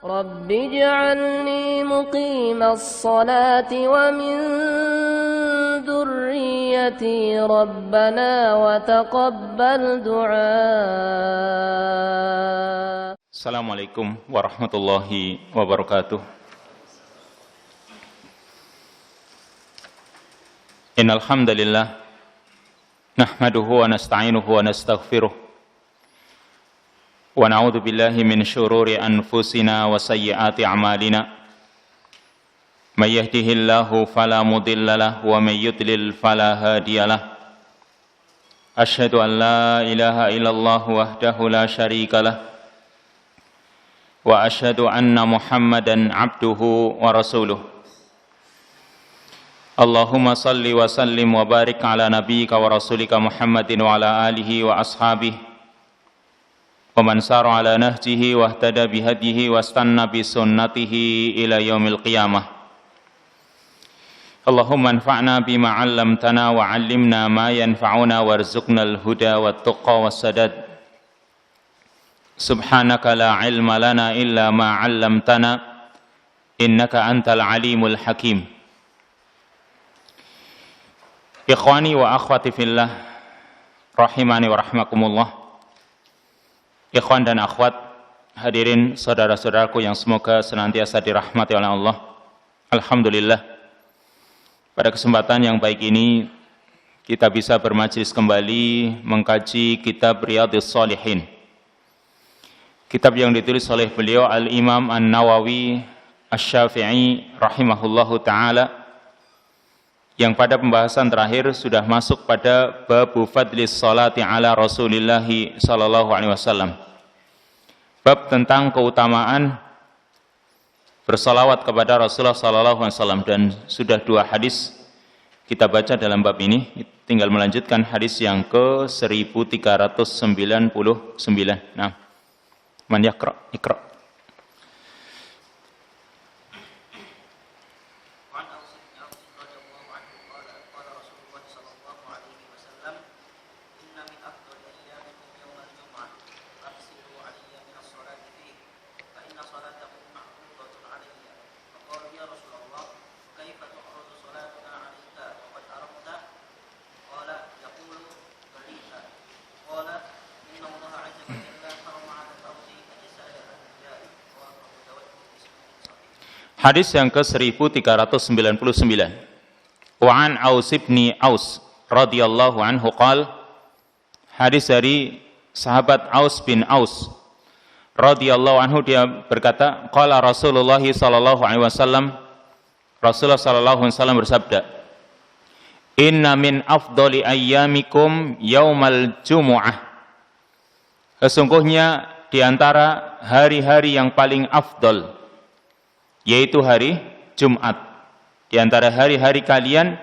رب اجعلني مقيم الصلاة ومن ذريتي ربنا وتقبل دعاء. Assalamualaikum warahmatullahi wabarakatuh. Innal hamdalillah nahmaduhu wa nasta'inuhu wa nastaghfiruh. Wa na'udzu billahi min syururi anfusina wa sayyiati a'malina. May yahdihillahu fala mudilla lahu wa may yudlil fala hadiyalah. Asyhadu an la ilaha illallah wahdahu la syarika lah. Wa asyhadu anna Muhammadan abduhu wa rasuluh. Allahumma salli wa sallim wa barik ala nabiyyika wa rasulika Muhammadin wa ala alihi wa ashabihi wa man sara ala nahjihi wa ihtada bihadihi wa istanna bi sunnatihi ila yaumil qiyamah. Allahumma anfa'na bima 'allamtana wa 'allimna ma yanfa'una warzuqna al-huda wat tuqa was sadad. Subhanaka la 'ilma lana illa ma 'allamtana innaka antal alimul hakim. Ikhwani wa akhwati fillah rahimani wa rahmakumullah. Ikhwan dan akhwat, hadirin saudara-saudaraku yang semoga senantiasa dirahmati oleh Allah. Alhamdulillah, pada kesempatan yang baik ini kita bisa bermajlis kembali mengkaji kitab Riyadhus Shalihin, kitab yang ditulis oleh beliau Al-Imam An-Nawawi Asy-Syafi'i rahimahullahu ta'ala, yang pada pembahasan terakhir sudah masuk pada babu fadlis salati ala Rasulillahi sallallahu alaihi wasallam. Bab tentang keutamaan bersalawat kepada Rasulullah sallallahu alaihi wasallam, dan sudah 2 hadis kita baca dalam bab ini. Tinggal melanjutkan hadis yang ke 1399. Nah, man yaqra, iqra. Hadis yang ke-1399. Wa an Aus bin Aus radhiyallahu anhu qala, hadis dari sahabat Aus bin Aus radhiyallahu anhu, dia berkata, qala Rasulullah sallallahu alaihi wasallam, Rasulullah sallallahu alaihi wasallam bersabda, inna min afdali ayyamikum yaumal jumu'ah. Sesungguhnya di antara hari-hari yang paling afdal, yaitu hari Jumat. Di antara hari-hari kalian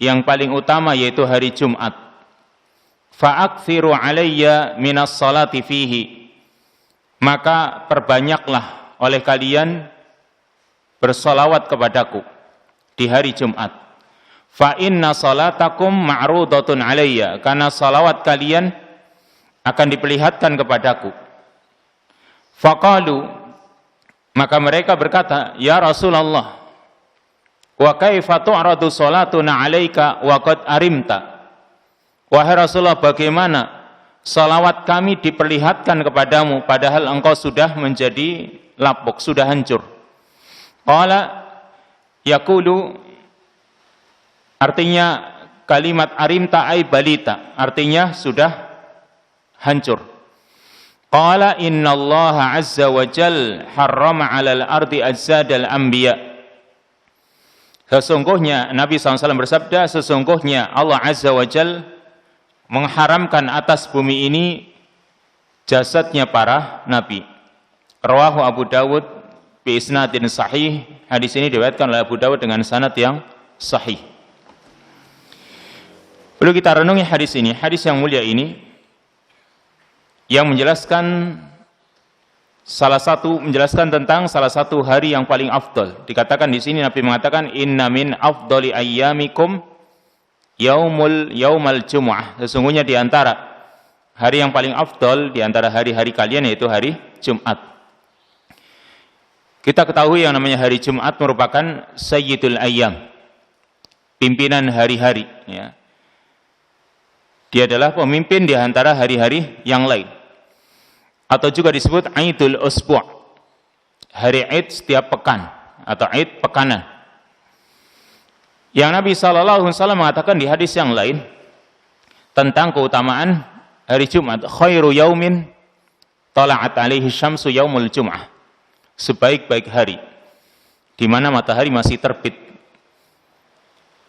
yang paling utama yaitu hari Jumat. Fa'akthiru alayya minas salati fihi. Maka perbanyaklah oleh kalian bersalawat kepadaku di hari Jumat. Fa inna salatakum ma'rudatun alayya. Karena salawat kalian akan diperlihatkan kepadaku. Faqalu, maka mereka berkata, ya Rasulullah, wa kaifa tu'radu salatuna 'alaika wa qad arimta. Wahai Rasulullah, bagaimana salawat kami diperlihatkan kepadamu padahal engkau sudah menjadi lapuk, sudah hancur. Qala yaqulu, artinya kalimat arimta ay balita, artinya sudah hancur. Qala innallaha azza wa jal harrama 'alal ardi ajsadal anbiya. Sesungguhnya Nabi SAW bersabda, sesungguhnya Allah azza wa jal mengharamkan atas bumi ini jasadnya para nabi. Rawahu Abu Dawud bi isnadin sahih. Hadis ini diriwayatkan oleh Abu Dawud dengan sanad yang sahih. Perlu kita renungi hadis ini, hadis yang mulia ini, yang menjelaskan menjelaskan tentang salah satu hari yang paling afdal. Dikatakan di sini, Nabi mengatakan, inna min afdali ayyamikum yaumal jumu'ah. Sesungguhnya di antara hari yang paling afdal di antara hari-hari kalian yaitu hari Jumat. Kita ketahui yang namanya hari Jumat merupakan Sayyidul Ayyam, pimpinan hari-hari. Ya. Dia adalah pemimpin di antara hari-hari yang lain. Atau juga disebut Aidul Usbu', hari Aid setiap pekan atau Aid pekanan. Yang Nabi SAW mengatakan di hadis yang lain tentang keutamaan hari Jumat, khairu yaumin tala'at alaihi syamsu yaumul jum'ah, sebaik-baik hari di mana matahari masih terbit,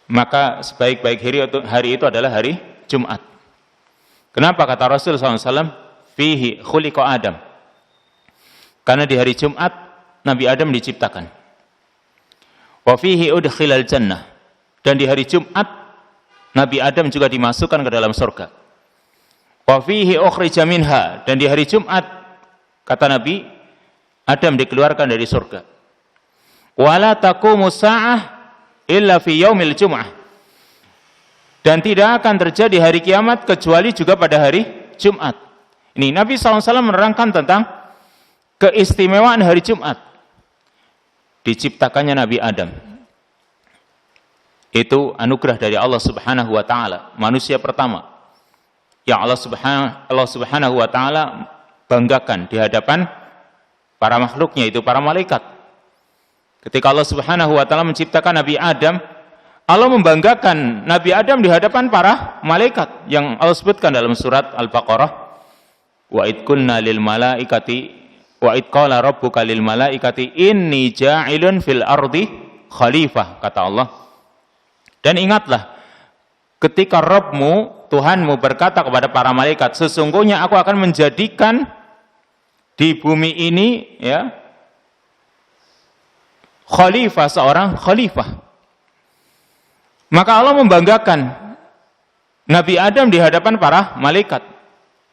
maka sebaik-baik hari itu adalah hari Jumat. Kenapa kata Rasul SAW? Fihi khuliqa Adam. Karena di hari Jumat Nabi Adam diciptakan. Wa fihi udkhilal jannah. Dan di hari Jumat Nabi Adam juga dimasukkan ke dalam surga. Wa fihi ukhrija minha. Dan di hari Jumat kata Nabi Adam dikeluarkan dari surga. Wa la taqumu sa'ah illa fi yaumil jum'ah. Dan tidak akan terjadi hari kiamat kecuali juga pada hari Jumat. Ini Nabi SAW menerangkan tentang keistimewaan hari Jumat. Diciptakannya Nabi Adam. Itu anugerah dari Allah Subhanahu wa taala, manusia pertama yang Allah Subhanahu wa taala banggakan di hadapan para makhluknya, itu para malaikat. Ketika Allah Subhanahu wa taala menciptakan Nabi Adam, Allah membanggakan Nabi Adam di hadapan para malaikat yang Allah sebutkan dalam surat Al-Baqarah. Wa id qulna lil malaikati wa id qala rabbuka lil malaikati inni ja'ilun fil ardi khalifah, kata Allah. Dan ingatlah ketika Rabbmu, Tuhanmu berkata kepada para malaikat, sesungguhnya aku akan menjadikan di bumi ini ya khalifah, seorang khalifah. Maka Allah membanggakan Nabi Adam di hadapan para malaikat.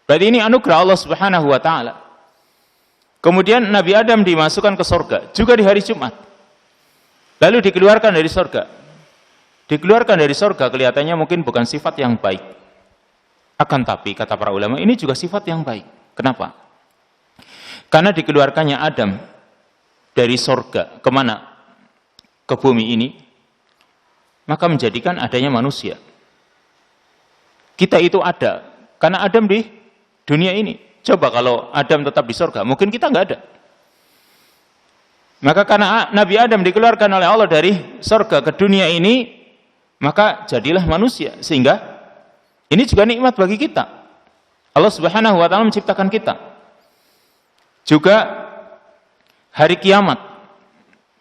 Berarti ini anugerah Allah Subhanahu wa taala. Kemudian Nabi Adam dimasukkan ke surga juga di hari Jumat. Lalu dikeluarkan dari surga. Dikeluarkan dari surga kelihatannya mungkin bukan sifat yang baik. Akan tapi kata para ulama ini juga sifat yang baik. Kenapa? Karena dikeluarkannya Adam dari surga kemana? Ke bumi ini. Maka menjadikan adanya manusia. Kita itu ada karena Adam di dunia ini. Coba kalau Adam tetap di surga, mungkin kita nggak ada. Maka karena Nabi Adam dikeluarkan oleh Allah dari surga ke dunia ini, maka jadilah manusia. Sehingga ini juga nikmat bagi kita. Allah Subhanahu wa taala menciptakan kita. Juga hari kiamat.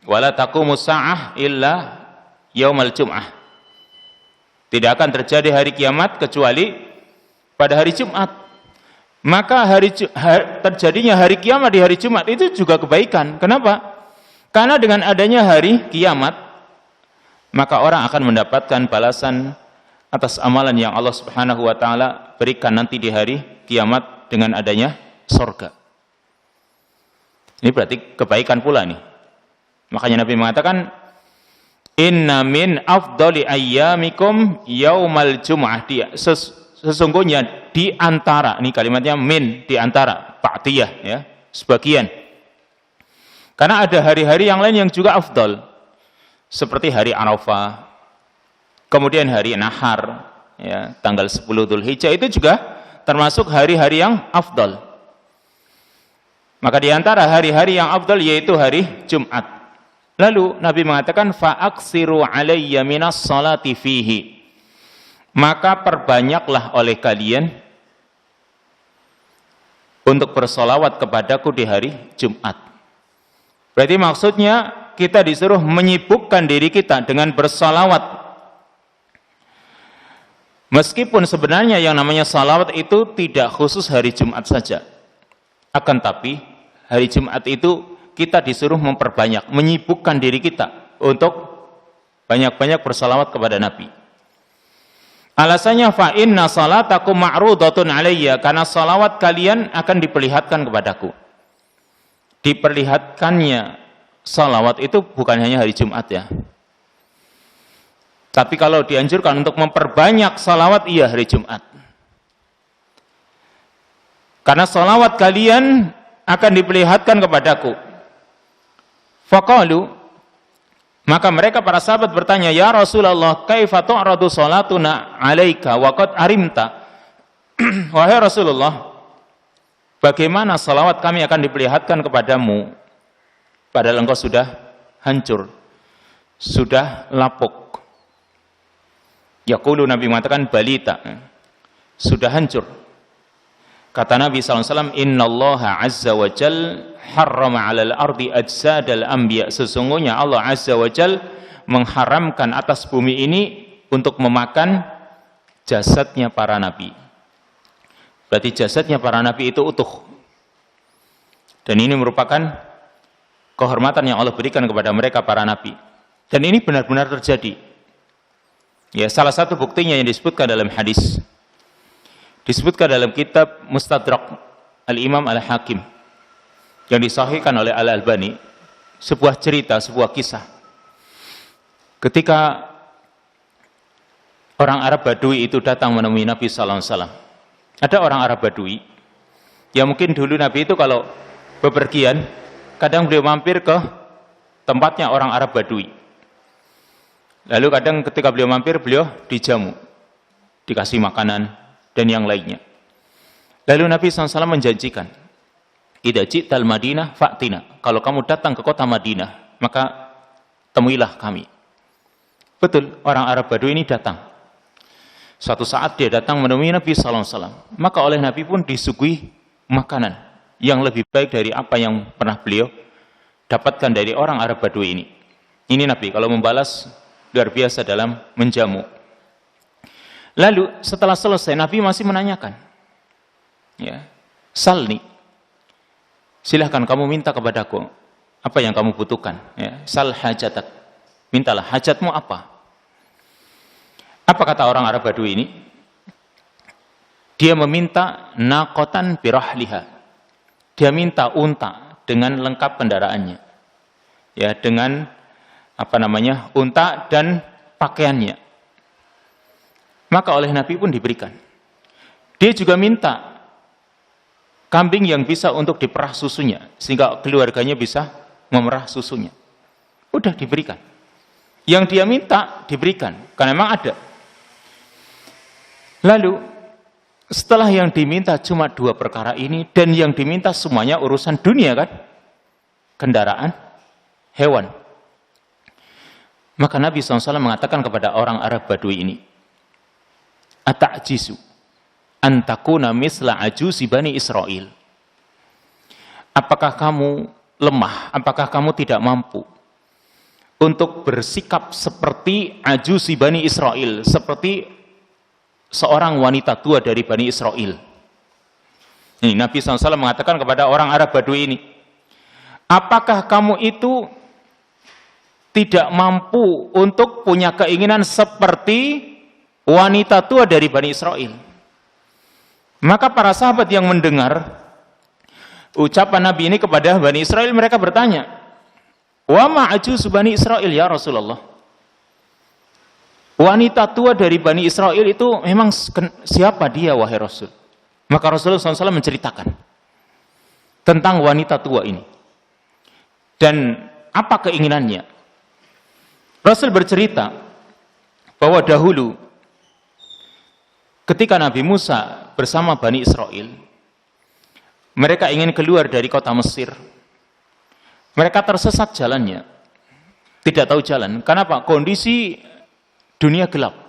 Wala taqumu sa'ah illa yaumal jum'ah. Tidak akan terjadi hari kiamat kecuali pada hari Jumat. Maka terjadinya hari kiamat di hari Jumat itu juga kebaikan. Kenapa? Karena dengan adanya hari kiamat, maka orang akan mendapatkan balasan atas amalan yang Allah Subhanahu wa taala berikan nanti di hari kiamat dengan adanya surga. Ini berarti kebaikan pula nih. Makanya Nabi mengatakan, inna min afdali ayyamikum yaumal jum'ah. Sesungguhnya di antara, ini kalimatnya min, di antara, ba'diyah ya, sebagian. Karena ada hari-hari yang lain yang juga afdal. Seperti hari Arafah, kemudian hari Nahar, ya, tanggal 10 Dzulhijjah itu juga termasuk hari-hari yang afdal. Maka di antara hari-hari yang afdal yaitu hari Jumat. Lalu Nabi mengatakan fa'aksiru alayya minas salati fihi. Maka perbanyaklah oleh kalian untuk bersolawat kepadaku di hari Jumat. Berarti maksudnya kita disuruh menyibukkan diri kita dengan bersolawat. Meskipun sebenarnya yang namanya salawat itu tidak khusus hari Jumat saja. Akan tapi hari Jumat itu kita disuruh memperbanyak, menyibukkan diri kita untuk banyak-banyak bersolawat kepada Nabi. Alasannya fa inna salatakum ma'rudatun alayya, karena salawat kalian akan diperlihatkan kepadaku. Diperlihatkannya salawat itu bukan hanya hari Jumat ya. Tapi kalau dianjurkan untuk memperbanyak salawat, iya hari Jumat. Karena salawat kalian akan diperlihatkan kepadaku. Faqalu, maka mereka para sahabat bertanya, ya Rasulullah, kaifa tu'radu salatuna 'alaika wa qad arimta? Wahai Rasulullah, bagaimana salawat kami akan diperlihatkan kepadamu padahal engkau sudah hancur, sudah lapuk. Yaqulu, Nabi mengatakan, balita, sudah hancur. Kata Nabi SAW, innallaha azza wa jal harrama 'alal ardi ajsadal anbiya. Sesungguhnya Allah azza wa jal mengharamkan atas bumi ini untuk memakan jasadnya para nabi. Berarti jasadnya para nabi itu utuh. Dan ini merupakan kehormatan yang Allah berikan kepada mereka para nabi. Dan ini benar-benar terjadi. Ya, salah satu buktinya yang disebutkan dalam hadis. Disebutkan dalam kitab Mustadrak Al-Imam Al-Hakim yang disahihkan oleh Al-Albani, sebuah cerita, sebuah kisah. Ketika orang Arab Badui itu datang menemui Nabi sallallahu alaihi wasallam. Ada orang Arab Badui yang mungkin dulu Nabi itu kalau bepergian, kadang beliau mampir ke tempatnya orang Arab Badui. Lalu kadang ketika beliau mampir, beliau dijamu, dikasih makanan dan yang lainnya. Lalu Nabi SAW menjanjikan, idza ji'tal Madinah fa'tina. Kalau kamu datang ke kota Madinah, maka temuilah kami. Betul, orang Arab Badui ini datang. Suatu saat dia datang menemui Nabi SAW. Maka oleh Nabi pun disuguhi makanan yang lebih baik dari apa yang pernah beliau dapatkan dari orang Arab Badui ini. Ini Nabi kalau membalas luar biasa dalam menjamu. Lalu setelah selesai Nabi masih menanyakan, ya, salni, silahkan kamu minta kepadaku apa yang kamu butuhkan, ya, sal hajatak, mintalah hajatmu apa. Apa kata orang Arab Badui ini? Dia meminta naqatan birahliha, dia minta unta dengan lengkap kendaraannya, ya, dengan unta dan pakaiannya. Maka oleh Nabi pun diberikan. Dia juga minta kambing yang bisa untuk diperah susunya, sehingga keluarganya bisa memerah susunya. Udah diberikan. Yang dia minta diberikan, karena memang ada. Lalu, setelah yang diminta cuma 2 perkara ini, dan yang diminta semuanya urusan dunia kan? Kendaraan, hewan. Maka Nabi SAW mengatakan kepada orang Arab Badui ini, ata'jizu antakuna misla ajuzi bani Israel. Apakah kamu lemah? Apakah kamu tidak mampu untuk bersikap seperti ajuzi bani Israel, seperti seorang wanita tua dari bani Israel? Ini Nabi SAW mengatakan kepada orang Arab Badui ini, apakah kamu itu tidak mampu untuk punya keinginan seperti wanita tua dari Bani Israel? Maka para sahabat yang mendengar ucapan Nabi ini kepada Bani Israel, mereka bertanya, wa ma'ajuz Bani Israel ya Rasulullah? Wanita tua dari Bani Israel itu memang siapa dia wahai Rasul? Maka Rasulullah SAW menceritakan tentang wanita tua ini dan apa keinginannya. Rasul bercerita bahwa dahulu ketika Nabi Musa bersama Bani Israel, mereka ingin keluar dari kota Mesir. Mereka tersesat jalannya, tidak tahu jalan. Kenapa? Kondisi dunia gelap.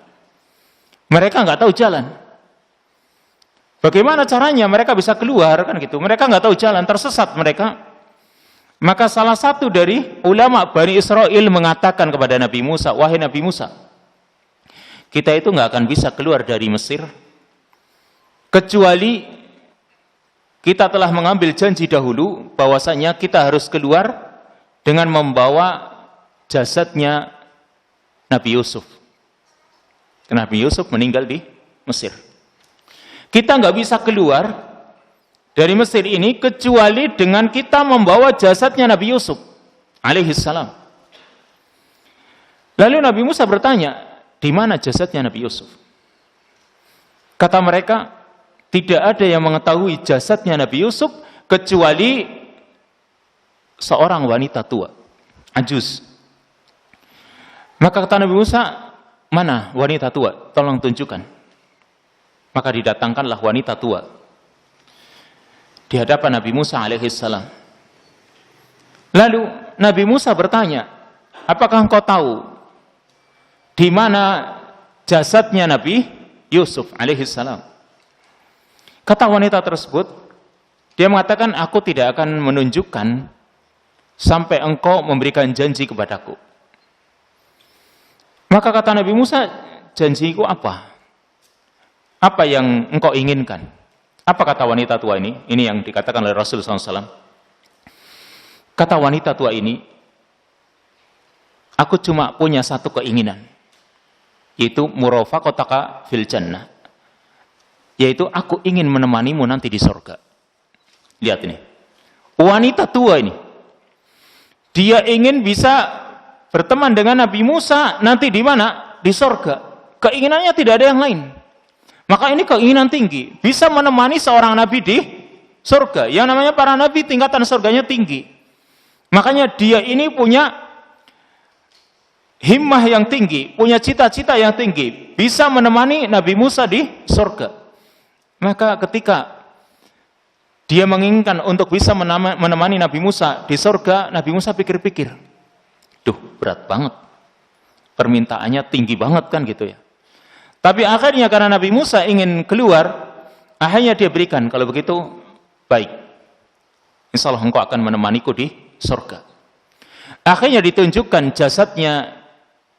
Mereka nggak tahu jalan. Bagaimana caranya mereka bisa keluar kan gitu? Mereka nggak tahu jalan, tersesat mereka. Maka salah satu dari ulama Bani Israel mengatakan kepada Nabi Musa, wahai Nabi Musa, kita itu nggak akan bisa keluar dari Mesir kecuali kita telah mengambil janji dahulu bahwasanya kita harus keluar dengan membawa jasadnya Nabi Yusuf. Nabi Yusuf meninggal di Mesir. Kita nggak bisa keluar dari Mesir ini kecuali dengan kita membawa jasadnya Nabi Yusuf alaihissalam. Lalu Nabi Musa bertanya, di mana jasadnya Nabi Yusuf? Kata mereka, tidak ada yang mengetahui jasadnya Nabi Yusuf kecuali seorang wanita tua. ajuz. Maka kata Nabi Musa, mana wanita tua? Tolong tunjukkan. Maka didatangkanlah wanita tua di hadapan Nabi Musa alaihissalam. Lalu Nabi Musa bertanya, apakah engkau tahu di mana jasadnya Nabi Yusuf alaihissalam? Kata wanita tersebut, dia mengatakan, aku tidak akan menunjukkan sampai engkau memberikan janji kepadaku. Maka kata Nabi Musa, janjiku apa? Apa yang engkau inginkan? Apa kata wanita tua ini? Ini yang dikatakan oleh Rasulullah SAW. Kata wanita tua ini, aku cuma punya satu keinginan, yaitu murafaqataka fil jannah, yaitu aku ingin menemanimu nanti di surga. Lihat ini, wanita tua ini, dia ingin bisa berteman dengan Nabi Musa nanti di mana? Di surga. Keinginannya tidak ada yang lain. Maka ini keinginan tinggi, bisa menemani seorang nabi di surga. Yang namanya para nabi tingkatan surganya tinggi. Makanya dia ini punya himmah yang tinggi, punya cita-cita yang tinggi, bisa menemani Nabi Musa di surga. Maka ketika dia menginginkan untuk bisa menemani Nabi Musa di surga, Nabi Musa pikir-pikir, duh, berat banget, permintaannya tinggi banget kan gitu ya. Tapi akhirnya karena Nabi Musa ingin keluar, akhirnya dia berikan, kalau begitu baik, insya Allah engkau akan menemaniku di surga. Akhirnya ditunjukkan jasadnya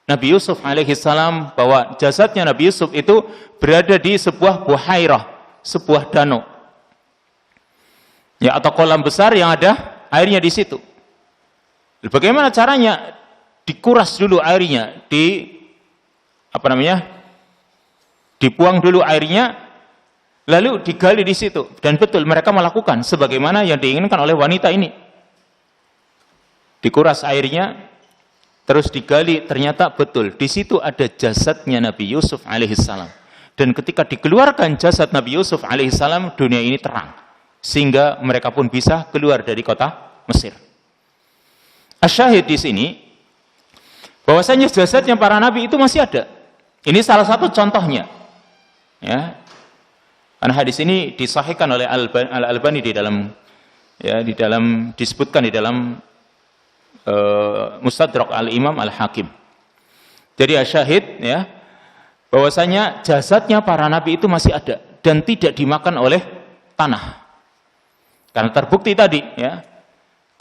Nabi Yusuf alaihissalam, bahwa jasadnya Nabi Yusuf itu berada di sebuah buhairah, sebuah danau, ya, atau kolam besar yang ada airnya di situ. Bagaimana caranya? Dikuras dulu airnya, dibuang dulu airnya, lalu digali di situ. Dan betul mereka melakukan sebagaimana yang diinginkan oleh wanita ini. Dikuras airnya, terus digali, ternyata betul di situ ada jasadnya Nabi Yusuf alaihissalam. Dan ketika dikeluarkan jasad Nabi Yusuf alaihissalam, dunia ini terang, sehingga mereka pun bisa keluar dari kota Mesir. Asyahid di sini, bahwasanya jasadnya para nabi itu masih ada. Ini salah satu contohnya. Ya, karena hadis ini disahihkan oleh Al-Albani disebutkan di dalam Mustadrak Al-Imam Al-Hakim. Jadi asyahid, ya, bahwasanya jasadnya para nabi itu masih ada dan tidak dimakan oleh tanah. Karena terbukti tadi, ya,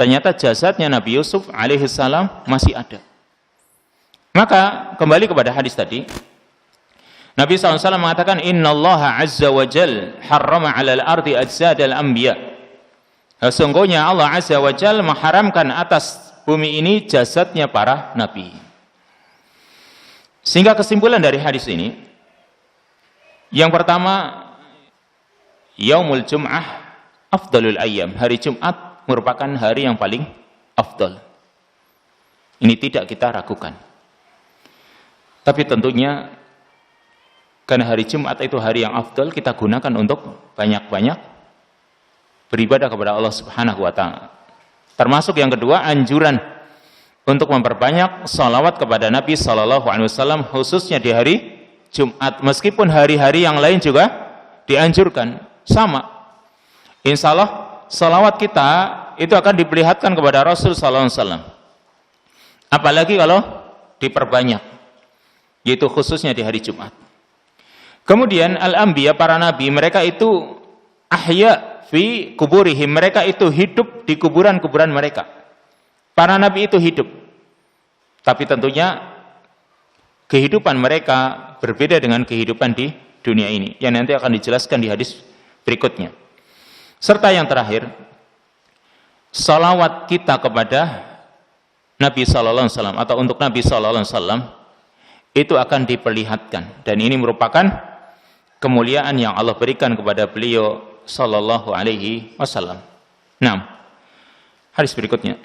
ternyata jasadnya Nabi Yusuf alaihissalam masih ada. Maka kembali kepada hadis tadi, Nabi SAW mengatakan, Inna Allah Azza wa Jal harrama alal ardi ajzad al-anbiya. Sesungguhnya Allah Azza wa Jal mengharamkan atas bumi ini jasadnya para nabi. Sehingga kesimpulan dari hadis ini, yang pertama, Yaumul Jum'ah afdalul ayyam. Hari Jumat merupakan hari yang paling afdal. Ini tidak kita ragukan. Tapi tentunya karena hari Jumat itu hari yang afdal, kita gunakan untuk banyak-banyak beribadah kepada Allah Subhanahu wa taala. Termasuk yang kedua, anjuran untuk memperbanyak salawat kepada Nabi sallallahu alaihi wasallam khususnya di hari Jumat. Meskipun hari-hari yang lain juga dianjurkan sama. Insya Allah salawat kita itu akan diperlihatkan kepada Rasul sallallahu alaihi wasallam. Apalagi kalau diperbanyak, yaitu khususnya di hari Jumat. Kemudian al-anbiya, para nabi, mereka itu ahya fi kuburihim, mereka itu hidup di kuburan-kuburan mereka. Para nabi itu hidup, tapi tentunya kehidupan mereka berbeda dengan kehidupan di dunia ini, yang nanti akan dijelaskan di hadis berikutnya. Serta yang terakhir, salawat kita kepada Nabi Sallallahu Alaihi Wasallam atau untuk Nabi Sallallahu Alaihi Wasallam itu akan diperlihatkan, dan ini merupakan kemuliaan yang Allah berikan kepada beliau Sallallahu Alaihi Wasallam. Nah, hadis berikutnya.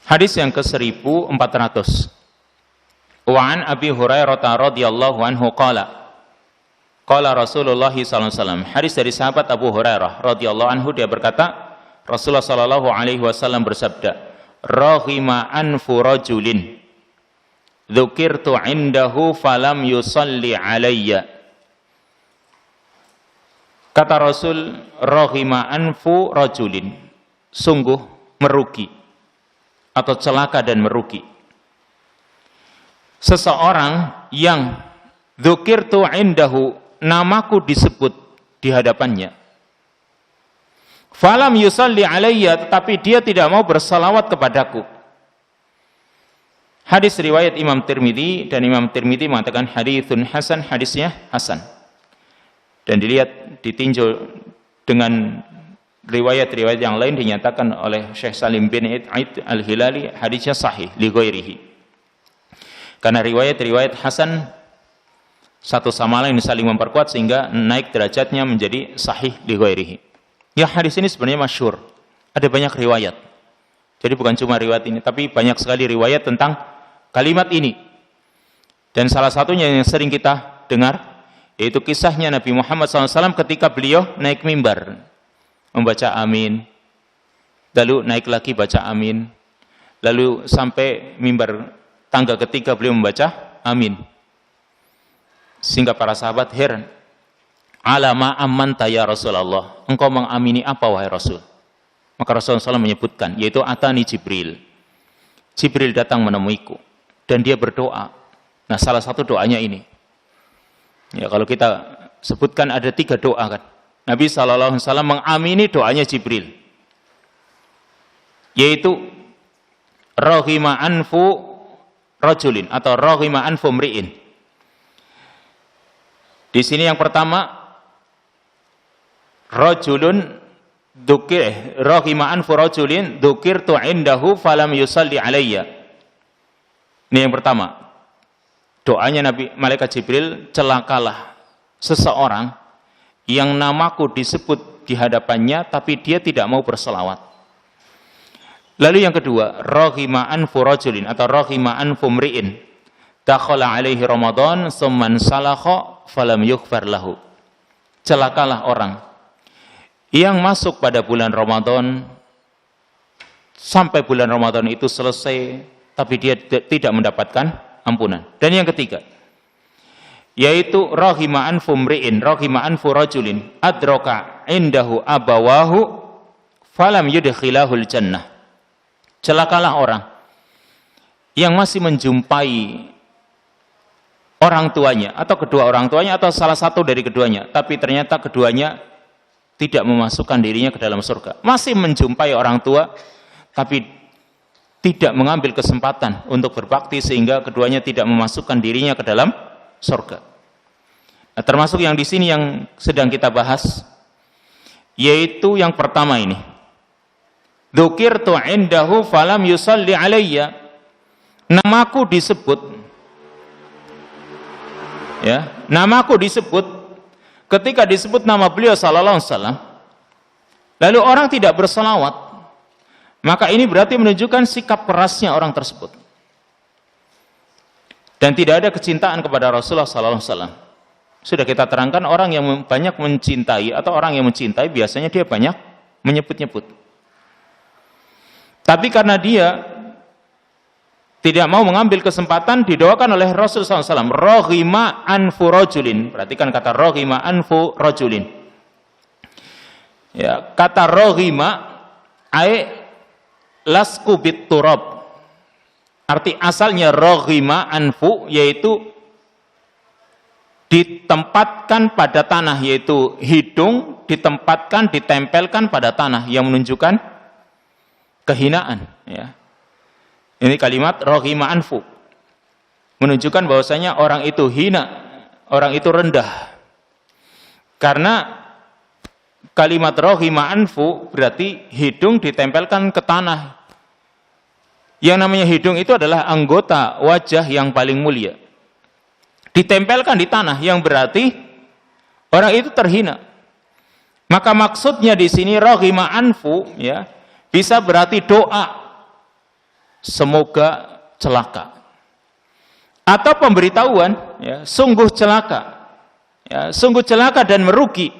Hadis yang ke-1400. Wa an Abi Hurairah radhiyallahu anhu qala Rasulullah sallallahu alaihi wasallam. Hadis dari sahabat Abu Hurairah radhiyallahu anhu, dia berkata, Rasulullah sallallahu alaihi wasallam bersabda, "Raghima anfu rajulin dzukirtu indahu falam yusalli alayya." Kata Rasul, "Raghima anfu rajulin." Sungguh merugi atau celaka dan merugi seseorang yang dzukirtu indahu, namaku disebut di hadapannya, falam yusalli alayya, tetapi dia tidak mau bersalawat kepadaku. Hadis riwayat Imam Tirmidzi, dan Imam Tirmidzi mengatakan haditsun hasan, hadisnya hasan. Dan dilihat, ditinjau dengan riwayat-riwayat yang lain, dinyatakan oleh Syekh Salim bin Aid Al-Hilali hadisnya sahih li ghairihi. Karena riwayat-riwayat hasan satu sama lain saling memperkuat sehingga naik derajatnya menjadi sahih li ghairihi. Ya, hadis ini sebenarnya masyhur. Ada banyak riwayat. Jadi bukan cuma riwayat ini, tapi banyak sekali riwayat tentang kalimat ini. Dan salah satunya yang sering kita dengar, yaitu kisahnya Nabi Muhammad SAW ketika beliau naik mimbar, membaca amin, lalu naik lagi baca amin, lalu sampai mimbar tangga ketiga beliau membaca amin. Sehingga para sahabat heran, alama amanta ya Rasulullah, engkau mengamini apa wahai Rasul? Maka Rasulullah SAW menyebutkan, yaitu atani Jibril. Jibril datang menemuiku dan dia berdoa. Nah, salah satu doanya ini. Ya, kalau kita sebutkan ada 3 doa kan. Nabi SAW mengamini doanya Jibril, yaitu raghima anfu rajulin atau raghima anfu mri'in. Di sini yang pertama, rajulun raghima anfu rajulin dzukirtu indahu falam yusalli alayya. Ini yang pertama. Doanya Nabi malaikat Jibril, celakalah seseorang yang namaku disebut di hadapannya tapi dia tidak mau berselawat. Lalu yang kedua, raghima anfu rajulin atau raghima anfu mri'in dakhala alaihi Ramadan tsumman salakha falam yughfar lahu. Celakalah orang yang masuk pada bulan Ramadan sampai bulan Ramadan itu selesai tapi dia tidak mendapatkan ampunan. Dan yang ketiga, yaitu raghima anfu mri'in, raghima anfu rajulin adraka indahu abawahu falam yudkhilahul jannah. Celakalah orang yang masih menjumpai orang tuanya atau kedua orang tuanya atau salah satu dari keduanya, tapi ternyata keduanya tidak memasukkan dirinya ke dalam surga. Masih menjumpai orang tua tapi tidak mengambil kesempatan untuk berbakti sehingga keduanya tidak memasukkan dirinya ke dalam surga. Nah, termasuk yang di sini yang sedang kita bahas, yaitu yang pertama ini. Dzukirtu indahu falam yusalli alayya. Namaku disebut, ya, namaku disebut. Ketika disebut nama beliau sallallahu alaihi wasallam, lalu orang tidak berselawat, maka ini berarti menunjukkan sikap kerasnya orang tersebut. Dan tidak ada kecintaan kepada Rasulullah sallallahu alaihi wasallam. Sudah kita terangkan, orang yang banyak mencintai atau orang yang mencintai biasanya dia banyak menyebut-nyebut. Tapi karena dia tidak mau mengambil kesempatan, didoakan oleh Rasulullah SAW, raghima anfu rajulin. Perhatikan kata raghima anfu rajulin. Ya, kata raghima ai lasku bit turab. Arti asalnya raghima anfu yaitu ditempatkan pada tanah, yaitu hidung ditempatkan, ditempelkan pada tanah yang menunjukkan kehinaan, ya. Ini kalimat raghima anfu menunjukkan bahwasanya orang itu hina, orang itu rendah. Karena kalimat raghima anfu berarti hidung ditempelkan ke tanah. Yang namanya hidung itu adalah anggota wajah yang paling mulia. Ditempelkan di tanah yang berarti orang itu terhina. Maka maksudnya di sini raghima anfu, ya, bisa berarti doa semoga celaka atau pemberitahuan, ya, sungguh celaka, ya, sungguh celaka dan merugi.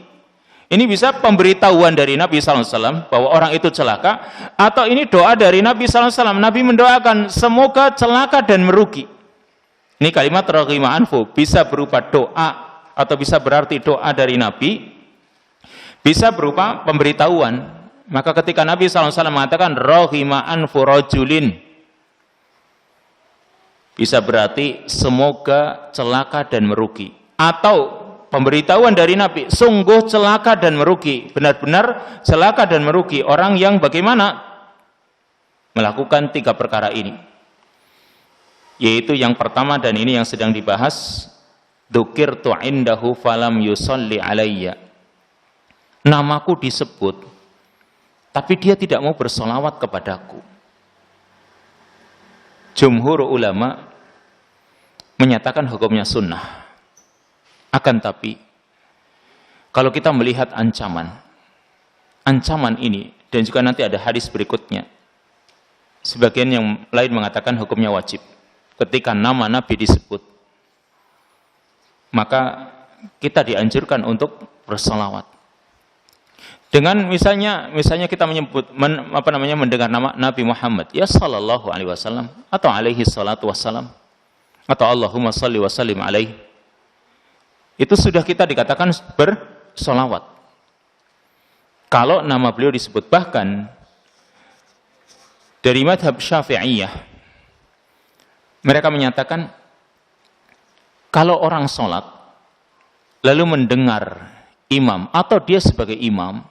Ini bisa pemberitahuan dari Nabi SAW bahwa orang itu celaka, atau ini doa dari Nabi SAW. Nabi mendoakan semoga celaka dan merugi. Ini kalimat raghima anfu bisa berupa doa atau bisa berarti doa dari Nabi, bisa berupa pemberitahuan. Maka ketika Nabi SAW mengatakan raghima anfu rajulin, bisa berarti semoga celaka dan merugi. Atau pemberitahuan dari Nabi, sungguh celaka dan merugi, benar-benar celaka dan merugi orang yang bagaimana melakukan 3 perkara ini. Yaitu yang pertama, dan ini yang sedang dibahas, dzukirtu indahu falam yusalli alayya. Namaku disebut, tapi dia tidak mau bersolawat kepadaku. Jumhur ulama menyatakan hukumnya sunnah. Akan tapi, kalau kita melihat ancaman ini, dan juga nanti ada hadis berikutnya, sebagian yang lain mengatakan hukumnya wajib. Ketika nama Nabi disebut, maka kita dianjurkan untuk bersolawat. Dengan misalnya kita mendengar nama Nabi Muhammad, ya sallallahu alaihi wasallam, atau alaihi salatu wassalam, atau Allahumma salli wa sallim alaihi, itu sudah kita dikatakan bersolawat. Kalau nama beliau disebut, bahkan dari madhab Syafi'iyah, mereka menyatakan kalau orang sholat lalu mendengar imam atau dia sebagai imam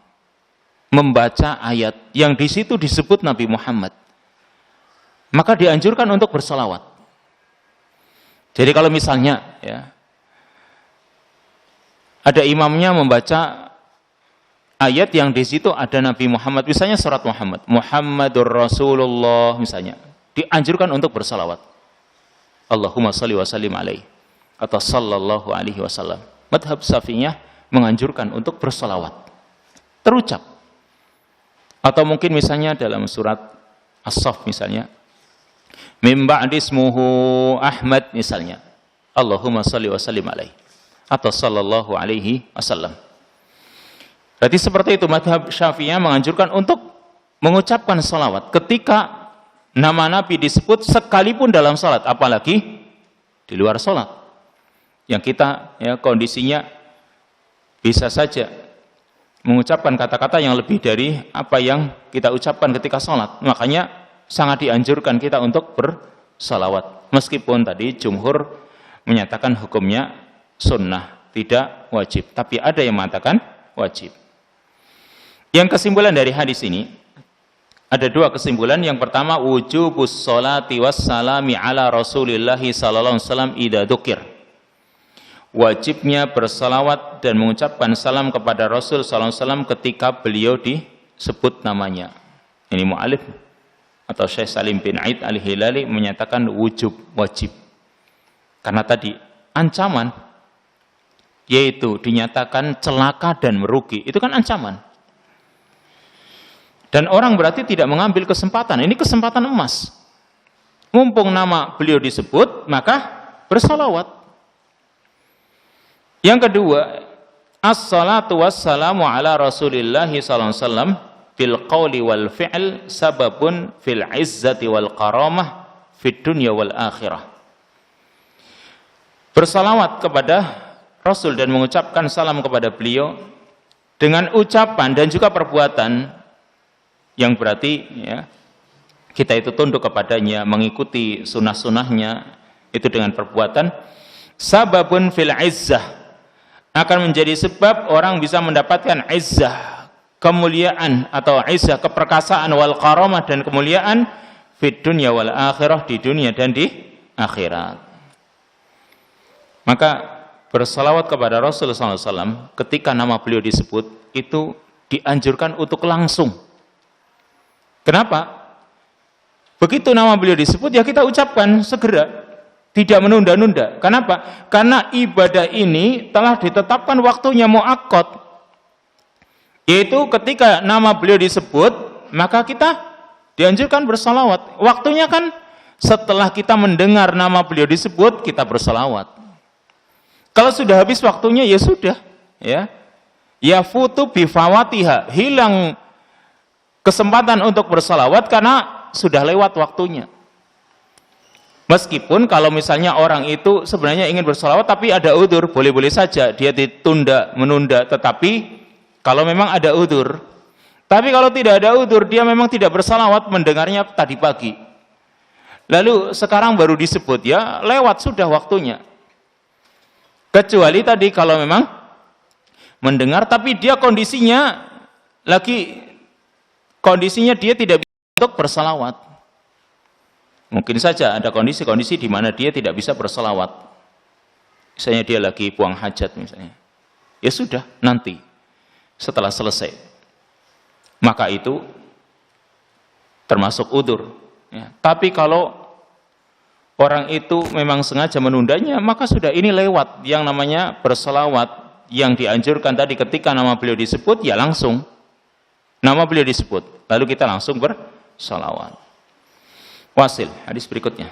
membaca ayat yang di situ disebut Nabi Muhammad, maka dianjurkan untuk bersolawat. Jadi kalau misalnya, ya, ada imamnya membaca ayat yang di situ ada Nabi Muhammad, misalnya surat Muhammad, Muhammadur Rasulullah misalnya, dianjurkan untuk bersalawat. Allahumma salli wa sallim alaihi, atau sallallahu alaihi wasallam. Madhab Syafi'iyah menganjurkan untuk bersalawat, terucap. Atau mungkin misalnya dalam surat As-Saff misalnya, mim ba'di ismuhu Ahmad misalnya, Allahumma salli wa sallim alaihi, atau sallallahu alaihi wasallam. Berarti seperti itu, madhab Syafi'iyah menganjurkan untuk mengucapkan salawat ketika nama Nabi disebut, sekalipun dalam salat, apalagi di luar salat. Yang kita, ya, kondisinya bisa saja mengucapkan kata-kata yang lebih dari apa yang kita ucapkan ketika salat. Makanya sangat dianjurkan kita untuk bersalawat. Meskipun tadi jumhur menyatakan hukumnya sunnah, tidak wajib. Tapi ada yang mengatakan wajib. Yang kesimpulan dari hadis ini, ada 2 kesimpulan. Yang pertama, wujubus sholati wassalami ala Rasulillahi sallallahu alaihi wasallam idza dzukir. Wajibnya bersalawat dan mengucapkan salam kepada Rasul sallallahu alaihi wasallam ketika beliau disebut namanya. Ini mu'alif atau Syekh Salim bin Aid Al-Hilali menyatakan wajib. Karena tadi ancaman, yaitu dinyatakan celaka dan merugi, itu kan ancaman. Dan orang berarti tidak mengambil kesempatan. Ini kesempatan emas. Mumpung nama beliau disebut, maka bersalawat. Yang kedua, as-salatu wassalamu ala Rasulillahi sallallahu alaihi wasallam bil qawli wal fi'l sababun fil izzati wal karamah fid dunya wal akhirah. Bersalawat kepada Rasul dan mengucapkan salam kepada beliau dengan ucapan dan juga perbuatan, yang berarti, ya, kita itu tunduk kepadanya, mengikuti sunnah-sunnahnya, itu dengan perbuatan. Sababun fil izzah, akan menjadi sebab orang bisa mendapatkan izzah, kemuliaan, atau izzah, keperkasaan, wal karamah, dan kemuliaan fid dunya wal akhirah, di dunia dan di akhirat. Maka bersalawat kepada Rasulullah SAW ketika nama beliau disebut, itu dianjurkan untuk langsung. Kenapa? Begitu nama beliau disebut, ya kita ucapkan segera, tidak menunda-nunda. Kenapa? Karena ibadah ini telah ditetapkan waktunya muakkad, yaitu ketika nama beliau disebut, maka kita dianjurkan bersalawat. Waktunya kan Setelah kita mendengar nama beliau disebut, kita berselawat. Kalau sudah habis waktunya, ya sudah. Ya, yafutu bifawatiha, hilang kesempatan untuk berselawat karena sudah lewat waktunya. Meskipun kalau misalnya orang itu sebenarnya ingin berselawat tapi ada udzur, boleh-boleh saja dia menunda. Tetapi kalau memang ada udzur, tapi kalau tidak ada udzur, dia memang tidak berselawat, mendengarnya tadi pagi. Lalu sekarang baru disebut, ya lewat sudah waktunya. Kecuali tadi kalau memang mendengar tapi dia kondisinya dia tidak bisa untuk berselawat. Mungkin saja ada kondisi-kondisi di mana dia tidak bisa berselawat. Misalnya dia lagi buang hajat misalnya. Ya sudah, nanti setelah selesai. Maka itu termasuk udzur. Ya. Tapi kalau orang itu memang sengaja menundanya, maka sudah ini lewat. Yang namanya berselawat yang dianjurkan tadi ketika nama beliau disebut, ya langsung nama beliau disebut, lalu kita langsung berselawat. Wasil, hadis berikutnya.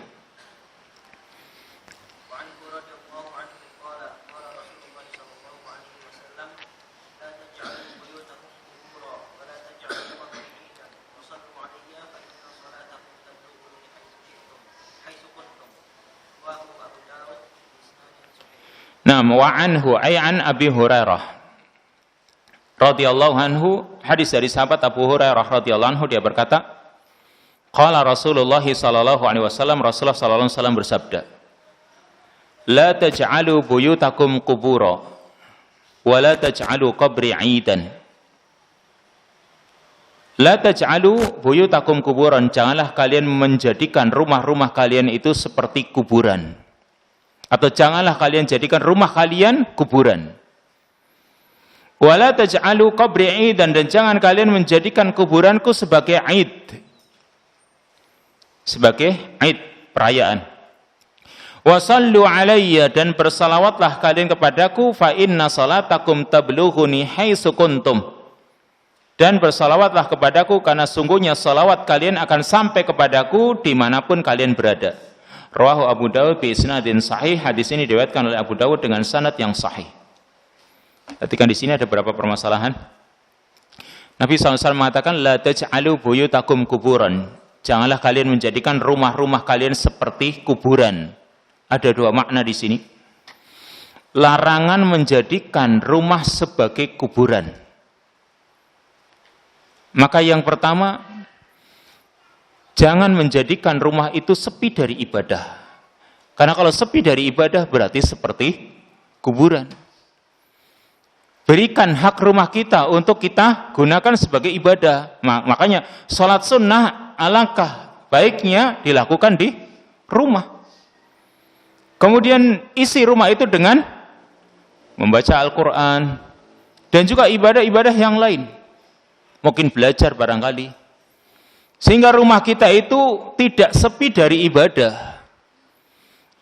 Naam, wa anhu ay an Abi Hurairah radhiyallahu anhu, hadis dari sahabat Abu Hurairah radhiyallahu anhu, dia berkata, qala Rasulullah sallallahu alaihi wasallam, Rasulullah sallallahu alaihi wasallam bersabda, la taj'alu buyutakum qubura wa la taj'alu qabri 'idan. La taj'alu buyutakum kuburan, janganlah kalian menjadikan rumah-rumah kalian itu seperti kuburan. Atau janganlah kalian jadikan rumah kalian kuburan. Wala taj'alu qabri 'idan, dan jangan kalian menjadikan kuburanku sebagai 'id. Sebagai 'id, perayaan. Wa sallu 'alayya, dan bersalawatlah kalian kepadaku, fa inna salatakum tablughuni haitsu kuntum. Dan bersalawatlah kepadaku karena sungguhnya salawat kalian akan sampai kepadaku dimanapun kalian berada. Rawahu Abu Dawud bi isnadin sahih. Hadis ini diriwayatkan oleh Abu Dawud dengan sanad yang sahih. Perhatikan di sini ada beberapa permasalahan. Nabi SAW mengatakan, la taj'alu buyutakum kuburan, janganlah kalian menjadikan rumah-rumah kalian seperti kuburan. Ada dua makna di sini. Larangan menjadikan rumah sebagai kuburan. Maka yang pertama, jangan menjadikan rumah itu sepi dari ibadah. Karena kalau sepi dari ibadah berarti seperti kuburan. Berikan hak rumah kita untuk kita gunakan sebagai ibadah. Makanya sholat sunnah alangkah baiknya dilakukan di rumah. Kemudian isi rumah itu dengan membaca Al-Quran dan juga ibadah-ibadah yang lain. Mungkin belajar barangkali. Sehingga rumah kita itu tidak sepi dari ibadah.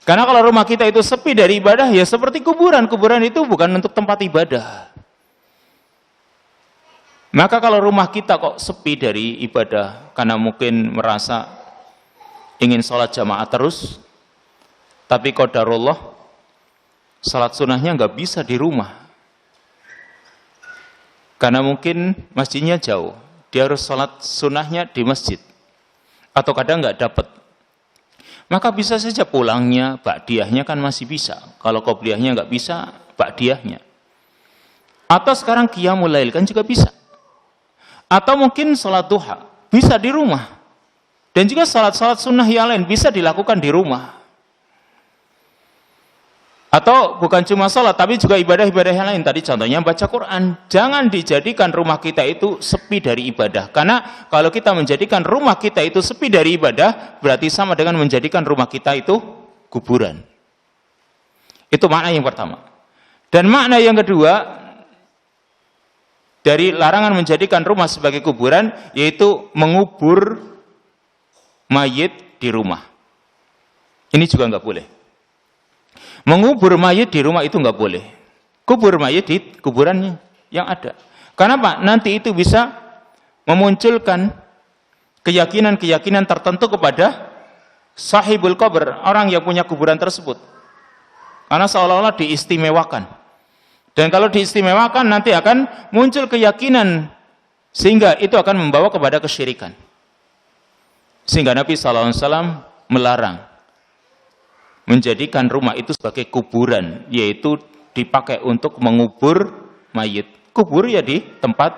Karena kalau rumah kita itu sepi dari ibadah, ya seperti kuburan. Kuburan itu bukan untuk tempat ibadah. Maka kalau rumah kita kok sepi dari ibadah, karena mungkin merasa ingin sholat jamaah terus, tapi qadarullah, sholat sunnahnya nggak bisa di rumah. Karena mungkin masjidnya jauh. Dia harus sholat sunnahnya di masjid. Atau kadang nggak dapat. Maka bisa saja pulangnya, ba'diyahnya kan masih bisa. Kalau qobliyahnya nggak bisa, ba'diyahnya. Atau sekarang qiyamul lail kan juga bisa. Atau mungkin sholat duha, bisa di rumah. Dan juga sholat-sholat sunnah yang lain bisa dilakukan di rumah. Atau bukan cuma sholat, tapi juga ibadah-ibadah yang lain. Tadi contohnya baca Quran. Jangan dijadikan rumah kita itu sepi dari ibadah. Karena kalau kita menjadikan rumah kita itu sepi dari ibadah, berarti sama dengan menjadikan rumah kita itu kuburan. Itu makna yang pertama. Dan makna yang kedua, dari larangan menjadikan rumah sebagai kuburan, yaitu mengubur mayit di rumah. Ini juga nggak boleh. Mengubur mayit di rumah itu nggak boleh. Kubur mayit di kuburannya yang ada. Kenapa? Nanti itu bisa memunculkan keyakinan-keyakinan tertentu kepada sahibul qabr, orang yang punya kuburan tersebut. Karena seolah-olah diistimewakan. Dan kalau diistimewakan nanti akan muncul keyakinan sehingga itu akan membawa kepada kesyirikan. Sehingga Nabi SAW melarang menjadikan rumah itu sebagai kuburan, yaitu dipakai untuk mengubur mayit. Kubur ya di tempat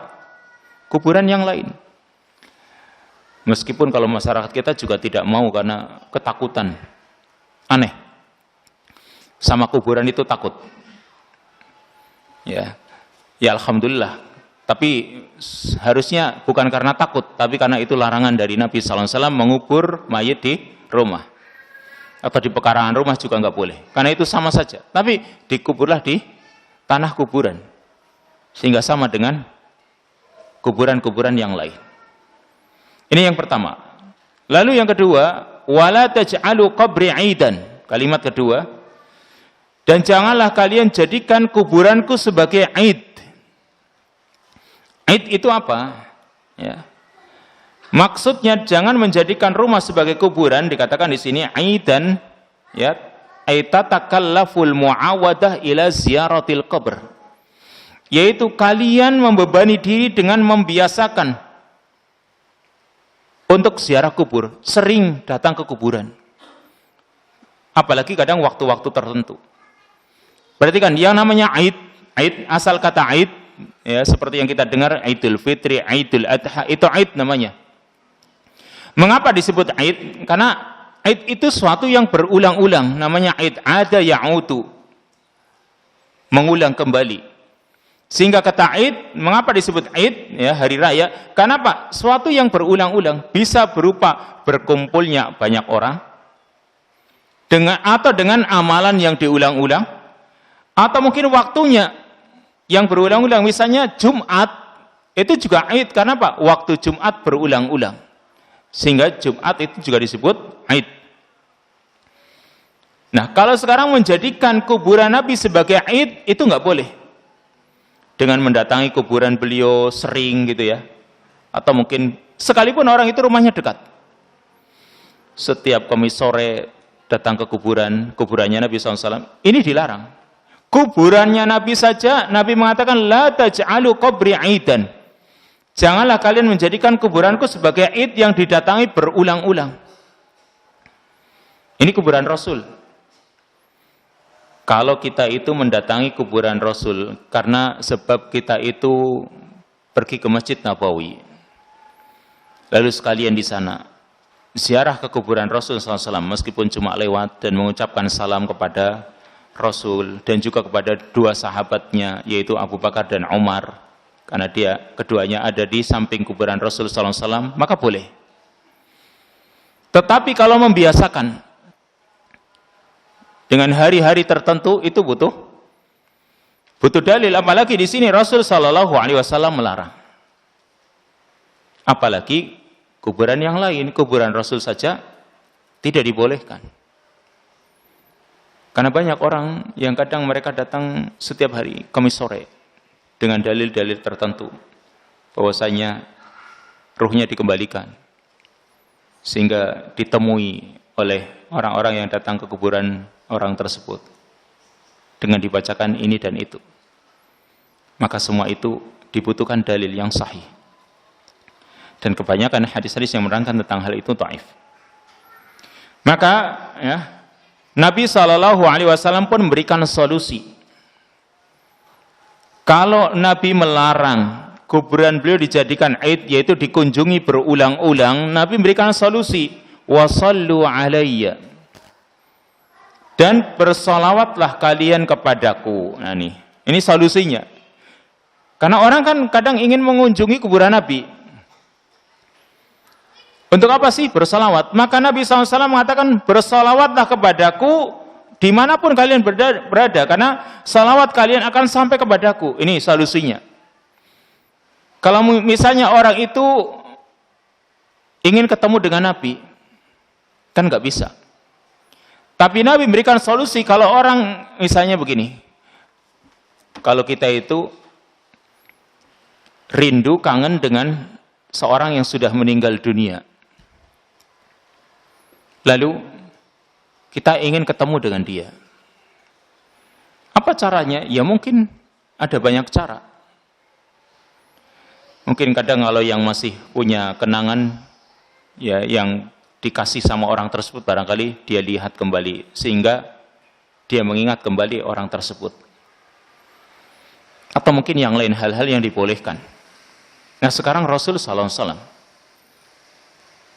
kuburan yang lain. Meskipun kalau masyarakat kita juga tidak mau karena ketakutan. Aneh. Sama kuburan itu takut. Ya alhamdulillah. Tapi harusnya bukan karena takut, tapi karena itu larangan dari Nabi SAW mengubur mayit di rumah. Atau di pekarangan rumah juga nggak boleh. Karena itu sama saja. Tapi dikuburlah di tanah kuburan. Sehingga sama dengan kuburan-kuburan yang lain. Ini yang pertama. Lalu yang kedua, wala taj'alu qabri 'aidan. Kalimat kedua, dan janganlah kalian jadikan kuburanku sebagai 'aid. 'Aid itu apa? Ya. Maksudnya jangan menjadikan rumah sebagai kuburan, dikatakan di sini 'aidan, ya, aitattakallaful mu'awadah ila ziyaratil qabr. Yaitu kalian membebani diri dengan membiasakan untuk ziarah kubur, sering datang ke kuburan. Apalagi kadang waktu-waktu tertentu. Berarti kan yang namanya Aid asal kata Aid, ya seperti yang kita dengar Idul Fitri, Idul Adha, itu Aid namanya. Mengapa disebut Aid? Karena Aid itu suatu yang berulang-ulang, namanya Aid, ada ya'udu, mengulang kembali. Sehingga kata Aid, mengapa disebut Aid, ya hari raya? Karena apa? Suatu yang berulang-ulang, bisa berupa berkumpulnya banyak orang, dengan amalan yang diulang-ulang, atau mungkin waktunya yang berulang-ulang. Misalnya Jumat, itu juga Aid, karena apa? Waktu Jumat berulang-ulang. Sehingga Jumat itu juga disebut Aid. Nah, kalau sekarang menjadikan kuburan Nabi sebagai Aid, itu nggak boleh. Dengan mendatangi kuburan beliau sering gitu ya. Atau mungkin sekalipun orang itu rumahnya dekat. Setiap Kamis sore datang ke kuburannya Nabi SAW. Ini dilarang. Kuburannya Nabi saja, Nabi mengatakan, la taj'alu qabri 'aidan. Janganlah kalian menjadikan kuburanku sebagai Aid yang didatangi berulang-ulang. Ini kuburan Rasul. Kalau kita itu mendatangi kuburan Rasul karena sebab kita itu pergi ke Masjid Nabawi, lalu sekalian di sana ziarah ke kuburan Rasul SAW, meskipun cuma lewat dan mengucapkan salam kepada Rasul dan juga kepada dua sahabatnya, yaitu Abu Bakar dan Umar, karena keduanya ada di samping kuburan Rasul SAW, maka boleh. Tetapi kalau membiasakan dengan hari-hari tertentu, itu butuh dalil. Apalagi di sini Rasul Shallallahu Alaihi Wasallam melarang. Apalagi kuburan yang lain, kuburan Rasul saja tidak dibolehkan. Karena banyak orang yang kadang mereka datang setiap hari Kamis sore dengan dalil-dalil tertentu, bahwasanya ruhnya dikembalikan, sehingga ditemui oleh orang-orang yang datang ke kuburan orang tersebut dengan dibacakan ini dan itu. Maka semua itu dibutuhkan dalil yang sahih. Dan kebanyakan hadis-hadis yang menerangkan tentang hal itu dhaif. Maka ya, Nabi SAW pun memberikan solusi. Kalau Nabi melarang kuburan beliau dijadikan Aid, yaitu dikunjungi berulang-ulang, Nabi memberikan solusi, wasallu alayya, dan bersolawatlah kalian kepadaku. Nah ini solusinya. Karena orang kan kadang ingin mengunjungi kuburan Nabi. Untuk apa sih bersolawat? Maka Nabi SAW mengatakan, bersolawatlah kepadaku dimanapun kalian berada, karena salawat kalian akan sampai kepadaku. Ini solusinya. Kalau misalnya orang itu ingin ketemu dengan Nabi, kan nggak bisa. Tapi Nabi memberikan solusi. Kalau orang misalnya begini, kalau kita itu rindu, kangen dengan seorang yang sudah meninggal dunia, Lalu kita ingin ketemu dengan dia. Apa caranya? Ya mungkin ada banyak cara. Mungkin kadang kalau yang masih punya kenangan, ya yang dikasih sama orang tersebut, barangkali dia lihat kembali, sehingga dia mengingat kembali orang tersebut. Atau mungkin yang lain, hal-hal yang dibolehkan. Nah sekarang Rasul sallallahu alaihi wasallam,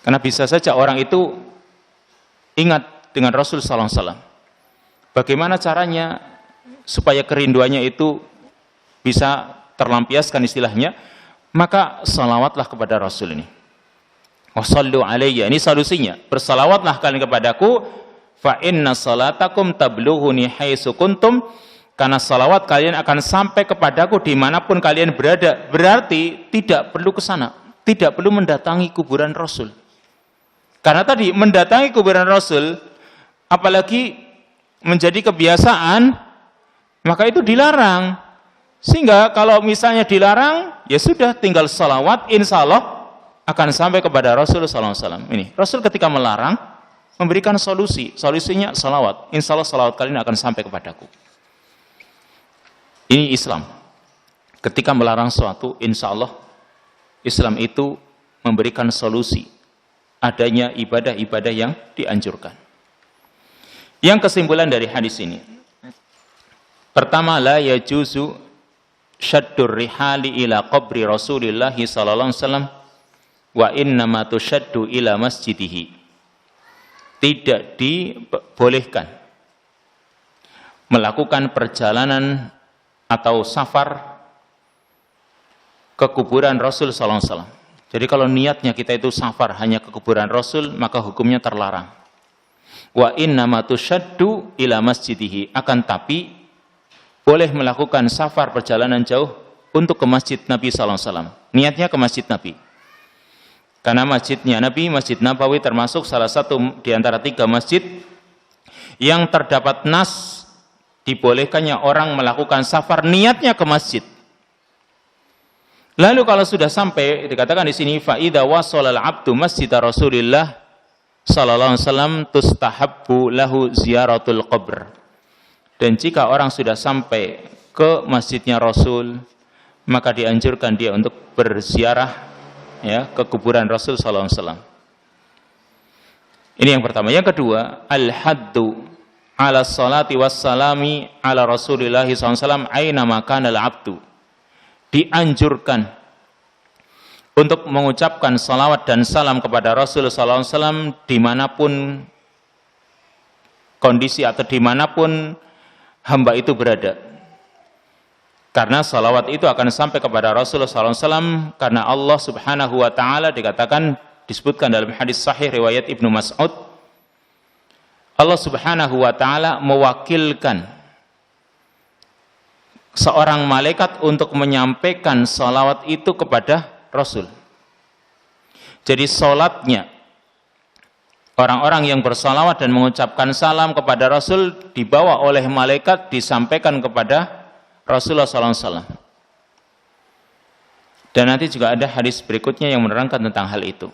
karena bisa saja orang itu ingat dengan Rasul sallallahu alaihi wasallam. Bagaimana caranya supaya kerinduannya itu bisa terlampiaskan istilahnya? Maka salawatlah kepada Rasul ini. Wassallu alayya, ini solusinya. Bersalawatlah kalian kepadaku, fa inna salatakum tablughuni haitsu kuntum, karena salawat kalian akan sampai kepadaku dimanapun kalian berada. Berarti tidak perlu ke sana, tidak perlu mendatangi kuburan Rasul. Karena tadi mendatangi kuburan Rasul, apalagi menjadi kebiasaan, maka itu dilarang. Sehingga kalau misalnya dilarang, ya sudah tinggal salawat, insya Allah akan sampai kepada Rasul sallallahu alaihi wasallam. Ini Rasul ketika melarang memberikan solusi, solusinya salawat. Insya Allah salawat kalian akan sampai kepadaku. Ini Islam. Ketika melarang sesuatu, insya Allah Islam itu memberikan solusi adanya ibadah-ibadah yang dianjurkan. Yang kesimpulan dari hadis ini, pertama, la yajuzu syaddur rihali ila qabri Rasulillah sallallahu alaihi wasallam wa innama tusyaddu ila masjidihi. Tidak dibolehkan melakukan perjalanan atau safar ke kuburan Rasul sallallahu alaihi wasallam. Jadi kalau niatnya kita itu safar hanya ke kuburan Rasul, maka hukumnya terlarang. Wa innama tusyaddu ila masjidihi, akan tapi boleh melakukan safar perjalanan jauh untuk ke masjid Nabi sallallahu alaihi wasallam. Niatnya ke masjid Nabi. Karena masjidnya Nabi, Masjid Nabawi termasuk salah satu di antara 3 masjid yang terdapat nas dibolehkannya orang melakukan safar niatnya ke masjid. Lalu kalau sudah sampai, dikatakan di sini fa idza wasala al-'abdu masjid Rasulillah sallallahu alaihi wasallam tustahabbu lahu ziyaratul qabr. Dan jika orang sudah sampai ke masjidnya Rasul, maka dianjurkan dia untuk berziarah ya ke kuburan Rasul sallallahu alaihi wasallam. Ini yang pertama. Yang kedua, al-haddu ala salati wassalami ala Rasulillah sallallahu alaihi wasallam aina makana al-'abdu. Dianjurkan untuk mengucapkan salawat dan salam kepada Rasul sallallahu alaihi wasallam dimanapun kondisi atau dimanapun hamba itu berada. Karena salawat itu akan sampai kepada Rasulullah SAW, karena Allah subhanahu wa ta'ala disebutkan dalam hadis sahih riwayat Ibnu Mas'ud, Allah subhanahu wa ta'ala mewakilkan seorang malaikat untuk menyampaikan salawat itu kepada Rasul. Jadi salatnya orang-orang yang bersalawat dan mengucapkan salam kepada Rasul dibawa oleh malaikat disampaikan kepada Rasulullah SAW. Dan nanti juga ada hadis berikutnya yang menerangkan tentang hal itu.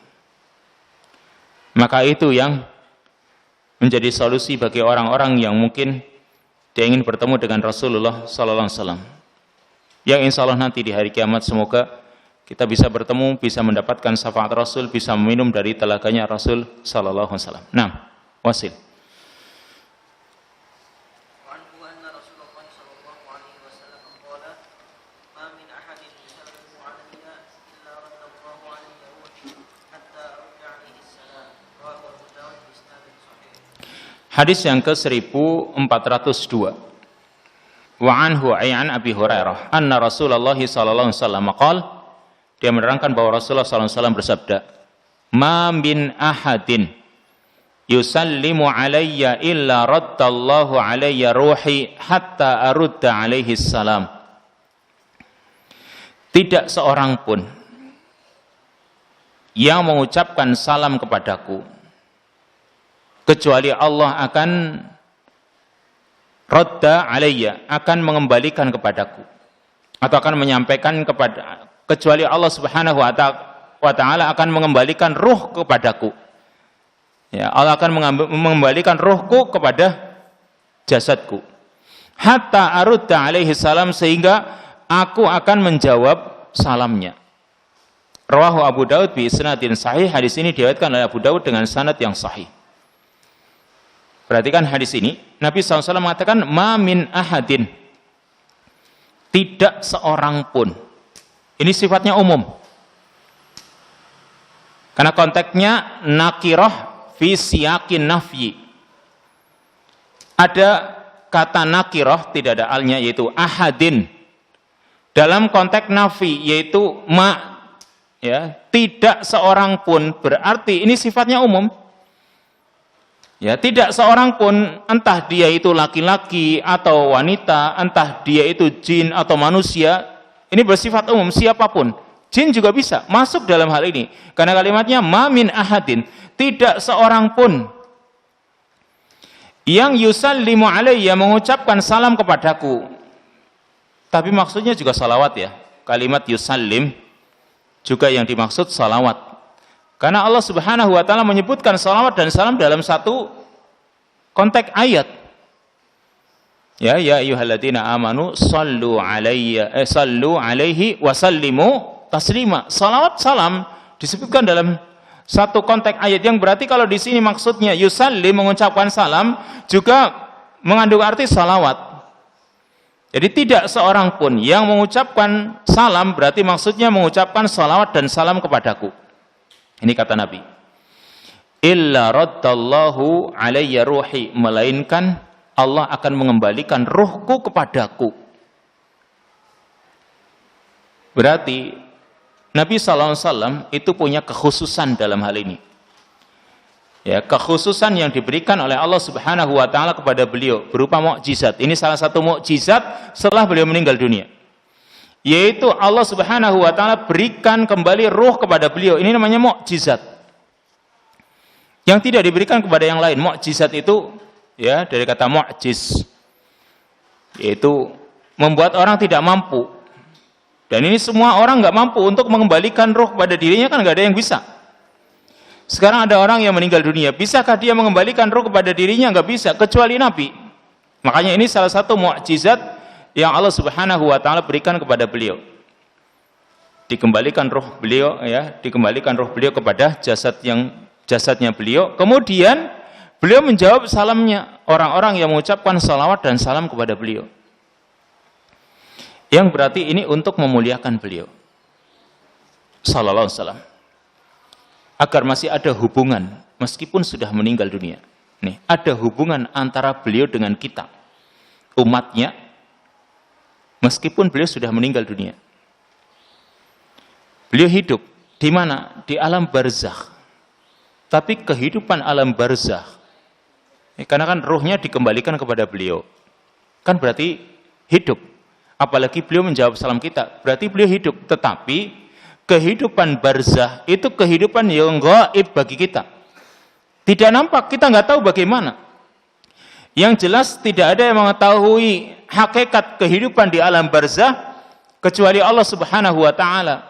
Maka itu yang menjadi solusi bagi orang-orang yang mungkin dia ingin bertemu dengan Rasulullah SAW. Yang insya Allah nanti di hari kiamat semoga kita bisa bertemu, bisa mendapatkan syafaat Rasul, bisa meminum dari telaganya Rasul sallallahu alaihi wasallam. Nah, wasil. Hadis yang ke-1402. Wa anhu an Abi Hurairah anna Rasulullah sallallahu alaihi wasallam qala, dia menerangkan bahwa Rasulullah sallallahu alaihi wasallam bersabda, "Ma min ahadin yusallimu alayya illa raddallahu alayya ruhi hatta arudda alaihi salam." Tidak seorang pun yang mengucapkan salam kepadaku kecuali Allah akan radda alayya, akan mengembalikan kepadaku atau akan menyampaikan kepada, kecuali Allah subhanahu wa ta'ala akan mengembalikan ruh kepadaku. Ya, Allah akan mengembalikan rohku kepada jasadku. Hatta arudda alaihi salam, sehingga aku akan menjawab salamnya. Rawahu Abu Daud bi isnadin sahih. Hadis ini diriwayatkan oleh Abu Daud dengan sanad yang sahih. Perhatikan hadis ini. Nabi SAW mengatakan, ma min ahadin, tidak seorang pun. Ini sifatnya umum. Karena konteksnya nakirah fi siyakin nafyi. Ada kata nakirah, tidak ada alnya, yaitu ahadin. Dalam konteks nafi, yaitu ma, ya, tidak seorang pun, berarti ini sifatnya umum. Ya, tidak seorang pun, entah dia itu laki-laki atau wanita, entah dia itu jin atau manusia, ini bersifat umum, siapapun. Jin juga bisa masuk dalam hal ini. Karena kalimatnya ma min ahadin, tidak seorang pun yang yusallimu alayya, mengucapkan salam kepadaku. Tapi maksudnya juga salawat ya. Kalimat yusallim juga yang dimaksud salawat. Karena Allah Subhanahu wa taala menyebutkan salawat dan salam dalam satu konteks ayat. Ya ayyuhalladzina amanu sallu alaihi wa sallimu taslima. Salawat salam disebutkan dalam satu konteks ayat, yang berarti kalau di sini maksudnya yusallim, mengucapkan salam, juga mengandung arti salawat. Jadi tidak seorang pun yang mengucapkan salam, berarti maksudnya mengucapkan salawat dan salam kepadaku. Ini kata Nabi. Illa raddallahu alayya ruhi, melainkan Allah akan mengembalikan ruhku kepadaku. Berarti Nabi SAW itu punya kekhususan dalam hal ini. Ya, kekhususan yang diberikan oleh Allah Subhanahu wa taala kepada beliau berupa mukjizat. Ini salah satu mukjizat setelah beliau meninggal dunia. Yaitu Allah Subhanahu wa taala berikan kembali ruh kepada beliau. Ini namanya mukjizat. Yang tidak diberikan kepada yang lain. Mukjizat itu ya dari kata mukjiz, yaitu membuat orang tidak mampu. Dan ini semua orang nggak mampu untuk mengembalikan roh kepada dirinya, kan nggak ada yang bisa. Sekarang ada orang yang meninggal dunia, bisakah dia mengembalikan roh kepada dirinya? Nggak bisa, kecuali Nabi. Makanya ini salah satu mukjizat yang Allah Subhanahu wa taala berikan kepada beliau. Dikembalikan roh beliau, ya, dikembalikan roh beliau kepada jasadnya beliau. Kemudian beliau menjawab salamnya orang-orang yang mengucapkan salawat dan salam kepada beliau. Yang berarti ini untuk memuliakan beliau sallallahu alaihi wasallam, agar masih ada hubungan meskipun sudah meninggal dunia. Nih, ada hubungan antara beliau dengan kita, umatnya, meskipun beliau sudah meninggal dunia. Beliau hidup di mana? Di alam barzakh. Tapi kehidupan alam barzakh, karena kan ruhnya dikembalikan kepada beliau, kan berarti hidup. Apalagi beliau menjawab salam kita, berarti beliau hidup. Tetapi kehidupan barzah itu kehidupan yang gaib bagi kita. Tidak nampak, kita nggak tahu bagaimana. Yang jelas tidak ada yang mengetahui hakikat kehidupan di alam barzah kecuali Allah Subhanahu wa taala.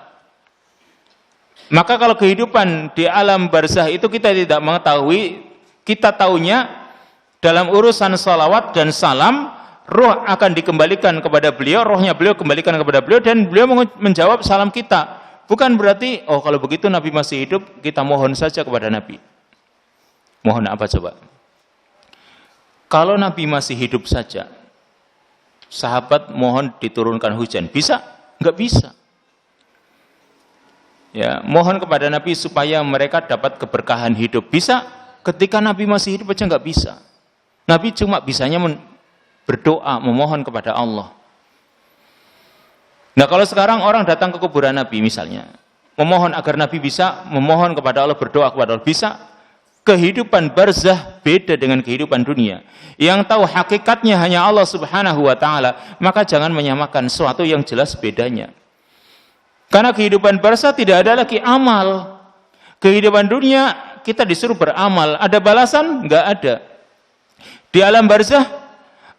Maka kalau kehidupan di alam barzah itu kita tidak mengetahui, kita taunya dalam urusan salawat dan salam, roh akan dikembalikan kepada beliau, rohnya beliau kembalikan kepada beliau, dan beliau menjawab salam kita. Bukan berarti, oh kalau begitu Nabi masih hidup, kita mohon saja kepada Nabi. Mohon apa coba? Kalau Nabi masih hidup saja, sahabat mohon diturunkan hujan, bisa? Enggak bisa. Ya, mohon kepada Nabi supaya mereka dapat keberkahan hidup, bisa? Ketika Nabi masih hidup aja enggak bisa. Nabi cuma bisanya berdoa, memohon kepada Allah. Nah, kalau sekarang orang datang ke kuburan Nabi misalnya, memohon agar Nabi bisa memohon kepada Allah, berdoa kepada Allah, bisa. Kehidupan barzah beda dengan kehidupan dunia. Yang tahu hakikatnya hanya Allah Subhanahu wa taala, maka jangan menyamakan sesuatu yang jelas bedanya. Karena kehidupan barzah tidak ada lagi amal. Kehidupan dunia kita disuruh beramal, ada balasan? Enggak ada. Di alam barzah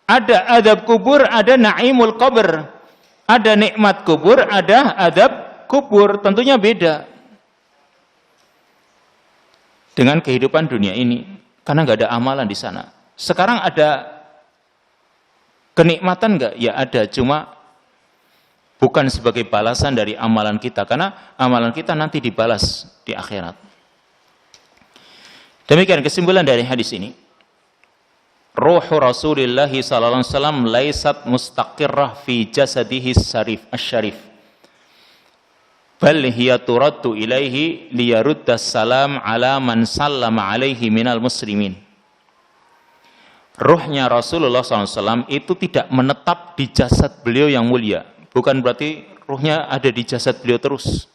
ada adab kubur, ada naimul qabr. Ada nikmat kubur, ada adab kubur. Tentunya beda. dengan kehidupan dunia ini, karena nggak ada amalan di sana. Sekarang ada kenikmatan nggak? Ya ada, cuma bukan sebagai balasan dari amalan kita, karena amalan kita nanti dibalas di akhirat. Demikian kesimpulan dari hadis ini. Ruhu Rasulullah sallallahu alaihi wasallam laisat mustaqirrah fi jasadihi asy-syarif. Bal hiya turaddu ilaihi liyarudda salam ala man sallama alaihi minal muslimin. Ruhnya Rasulullah SAW itu tidak menetap di jasad beliau yang mulia. Bukan berarti ruhnya ada di jasad beliau terus.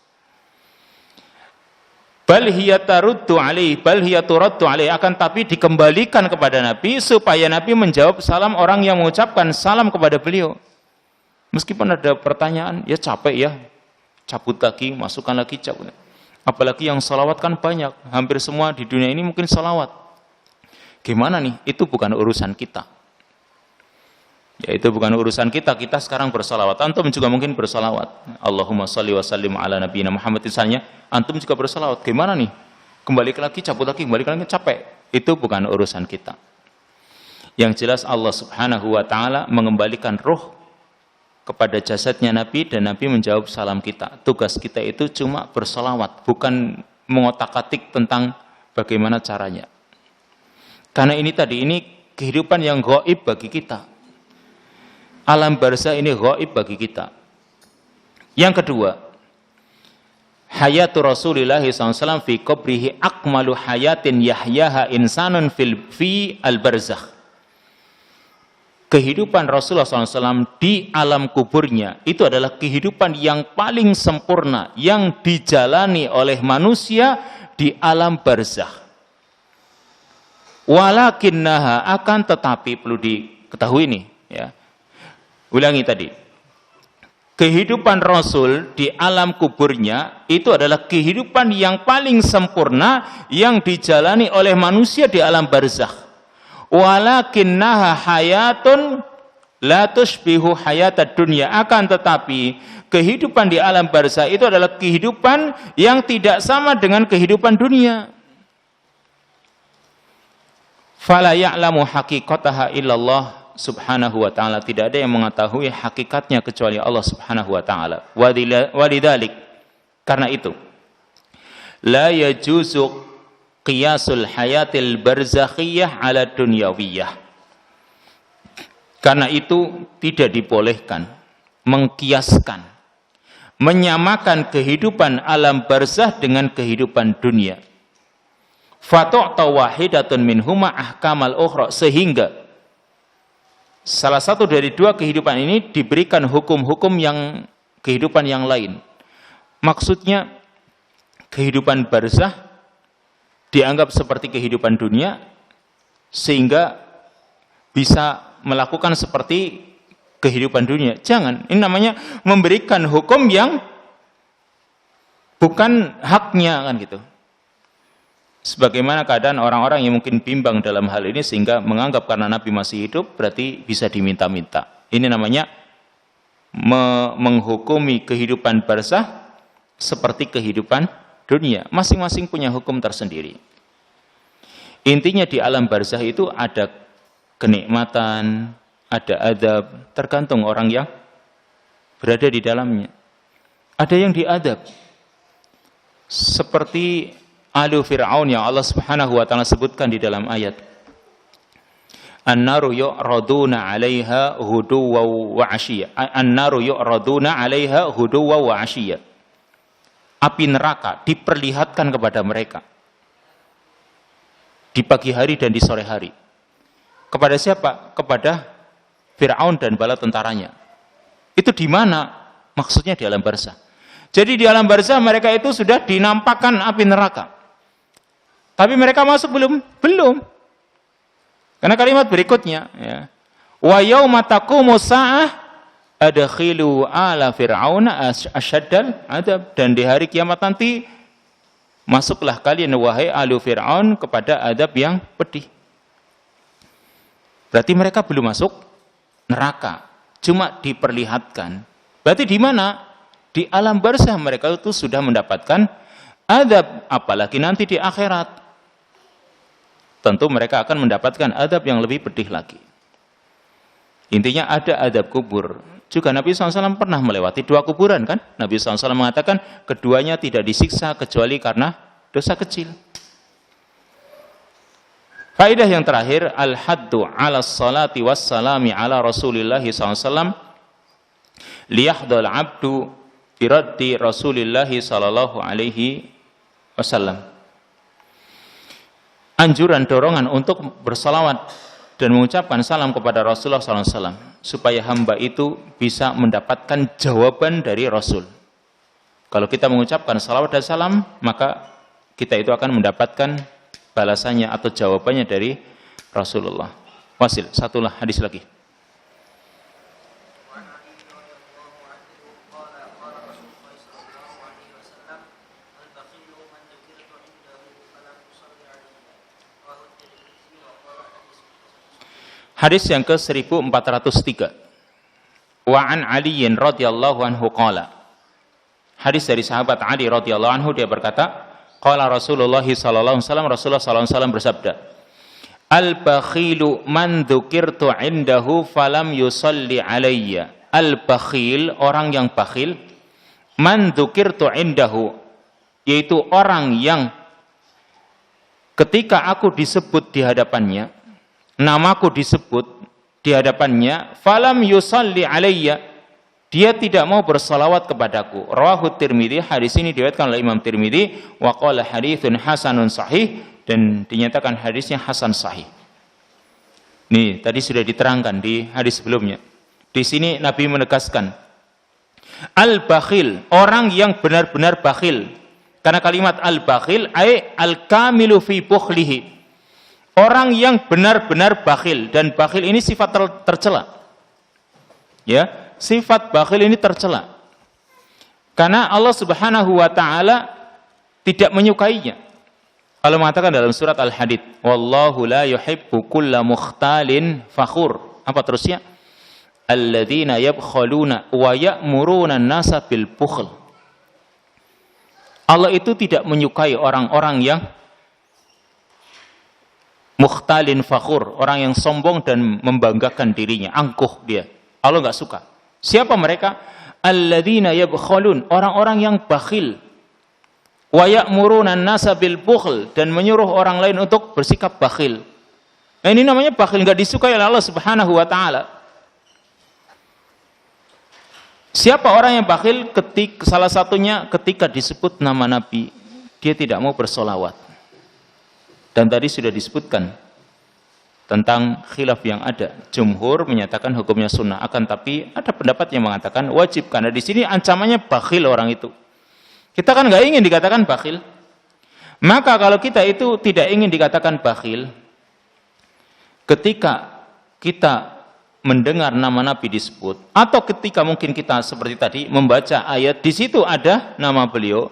Bal hiya turaddu alaihi, akan tapi dikembalikan kepada Nabi supaya Nabi menjawab salam orang yang mengucapkan salam kepada beliau. Meskipun ada pertanyaan, ya capek ya, cabut lagi, masukkan lagi, cabut. Apalagi yang salawat kan banyak, hampir semua di dunia ini mungkin salawat. Gimana nih? Itu bukan urusan kita. Ya itu bukan urusan kita. Kita sekarang bersalawat. Antum juga mungkin bersalawat. Allahumma sholli wa sallim ala nabiyina Muhammad. Misalnya, antum juga bersalawat. Gimana nih? Kembali lagi, cabut lagi, kembali lagi, capek. Itu bukan urusan kita. Yang jelas Allah Subhanahu wa taala mengembalikan ruh kepada jasadnya Nabi dan Nabi menjawab salam kita. Tugas kita itu cuma bersalawat, bukan mengotak-atik tentang bagaimana caranya. Karena ini kehidupan yang gaib bagi kita. Alam barzah ini gaib bagi kita. Yang kedua, hayatu Rasulullah SAW fi qabrihi akmalu hayatin yahyaha insanun fi al-barzakh. Kehidupan Rasulullah SAW di alam kuburnya itu adalah kehidupan yang paling sempurna yang dijalani oleh manusia di alam barzakh. Walakinnaha, akan tetapi perlu diketahui nih ya. Ulangi tadi. Kehidupan Rasul di alam kuburnya itu adalah kehidupan yang paling sempurna yang dijalani oleh manusia di alam barzakh. Walakinnaha hayatun la tushbihu hayatad dunya, akan tetapi kehidupan di alam barzakh itu adalah kehidupan yang tidak sama dengan kehidupan dunia. Fala ya'lamu haqiqataha illallah subhanahu wa ta'ala, tidak ada yang mengetahui hakikatnya kecuali Allah subhanahu wa ta'ala. Walidhalik, karena itu la yajuzu qiyasul hayatil barzakhiyah ala dunyawiyah. Karena itu tidak dibolehkan mengkiaskan, menyamakan kehidupan alam barzakh dengan kehidupan dunia. Fatu'ta wahidatun minhuma ahkamal ukhra, sehingga salah satu dari dua kehidupan ini diberikan hukum-hukum yang kehidupan yang lain. Maksudnya kehidupan barzakh dianggap seperti kehidupan dunia sehingga bisa melakukan seperti kehidupan dunia. Jangan, ini namanya memberikan hukum yang bukan haknya, kan gitu. Sebagaimana keadaan orang-orang yang mungkin bimbang dalam hal ini sehingga menganggap karena Nabi masih hidup berarti bisa diminta-minta. Ini namanya menghukumi kehidupan barzakh seperti kehidupan dunia. Masing-masing punya hukum tersendiri. Intinya di alam barzakh itu ada kenikmatan, ada adab, tergantung orang yang berada di dalamnya. Ada yang diadab seperti alu Fir'aun yang Allah Subhanahu wa taala sebutkan di dalam ayat. An-naru yu'raduna 'alaiha ghuduwwan wa 'ashiyya. An-naru yu'raduna 'alaiha ghuduwwan wa 'ashiyya. Api neraka diperlihatkan kepada mereka di pagi hari dan di sore hari. Kepada siapa? Kepada Fir'aun dan bala tentaranya. Itu di mana? Maksudnya di alam barzakh. Jadi di alam barzakh mereka itu sudah dinampakkan api neraka. Tapi mereka masuk belum? Belum. Karena kalimat berikutnya, ya. Wa yauma taqumu sa'ah adkhilu ala fir'auna asyaddal adab, dan di hari kiamat nanti masuklah kalian wahai alu Fir'aun kepada adab yang pedih. Berarti mereka belum masuk neraka, cuma diperlihatkan. Berarti di mana? Di alam barzakh mereka itu sudah mendapatkan adab, apalagi nanti di akhirat. tentu mereka akan mendapatkan adab yang lebih pedih lagi. Intinya ada adab kubur. Juga Nabi SAW pernah melewati 2 kuburan kan? Nabi SAW mengatakan keduanya tidak disiksa kecuali karena dosa kecil. Faedah yang terakhir, al-haddu ala salati wassalami ala Rasulillah SAW liyahdal abdu biraddi Rasulillah sallallahu alaihi wasallam. Anjuran, dorongan untuk bersalawat dan mengucapkan salam kepada Rasulullah SAW supaya hamba itu bisa mendapatkan jawaban dari Rasul. Kalau kita mengucapkan salawat dan salam, maka kita itu akan mendapatkan balasannya atau jawabannya dari Rasulullah. Wasil, satulah hadis lagi. Hadis yang ke-1403. Wa an Aliyin radhiyallahu anhu qala. Hadis dari sahabat Ali radhiyallahu anhu, dia berkata, qala Rasulullah sallallahu alaihi wasallam, Rasulullah sallallahu alaihi wasallam bersabda, al-bakhilu man dzukirtu indahu falam yusalli alayya. Al-bakhil, orang yang bakhil, man dzukirtu indahu, yaitu orang yang ketika aku disebut di hadapannya, namaku disebut di hadapannya, falam yusalli alayya, dia tidak mau bersalawat kepadaku. Rawahu Tirmidzi, hadis ini diriwayatkan oleh Imam Tirmidzi, wa qala haditsun hasanun sahih, dan dinyatakan hadisnya hasan sahih. Nih, tadi sudah diterangkan di hadis sebelumnya. Di sini Nabi menegaskan al-bakhil, orang yang benar-benar bakhil. Karena kalimat al-bakhil ay al-kamilu fi bukhlihi, orang yang benar-benar bakhil, dan bakhil ini sifat tercela. Ya, sifat bakhil ini tercela. Karena Allah Subhanahu wa taala tidak menyukainya. Allah mengatakan dalam surat Al-Hadid, wallahu la yuhibbu kulla mukhtalin fakhur. Apa terusnya? Alladzina yabkhaluna wa ya'muruna an-nasa bil bukhl. Allah itu tidak menyukai orang-orang yang mukhtalin fakhur, orang yang sombong dan membanggakan dirinya, angkuh dia. Allah enggak suka. Siapa mereka? Alladzina yabkhalun, orang-orang yang bakhil. Wa ya'muruna an-nasa bil bukhl, dan menyuruh orang lain untuk bersikap bakhil. Nah, ini namanya bakhil, enggak disukai oleh Allah Subhanahu wa taala. Siapa orang yang bakhil? Salah satunya ketika disebut nama Nabi, dia tidak mau bersolawat. Dan tadi sudah disebutkan tentang khilaf yang ada. Jumhur menyatakan hukumnya sunnah, akan tapi ada pendapat yang mengatakan wajib, karena di sini ancamannya bakhil orang itu. Kita kan nggak ingin dikatakan bakhil. Maka kalau kita itu tidak ingin dikatakan bakhil, ketika kita mendengar nama Nabi disebut, atau ketika mungkin kita seperti tadi membaca ayat, di situ ada nama beliau,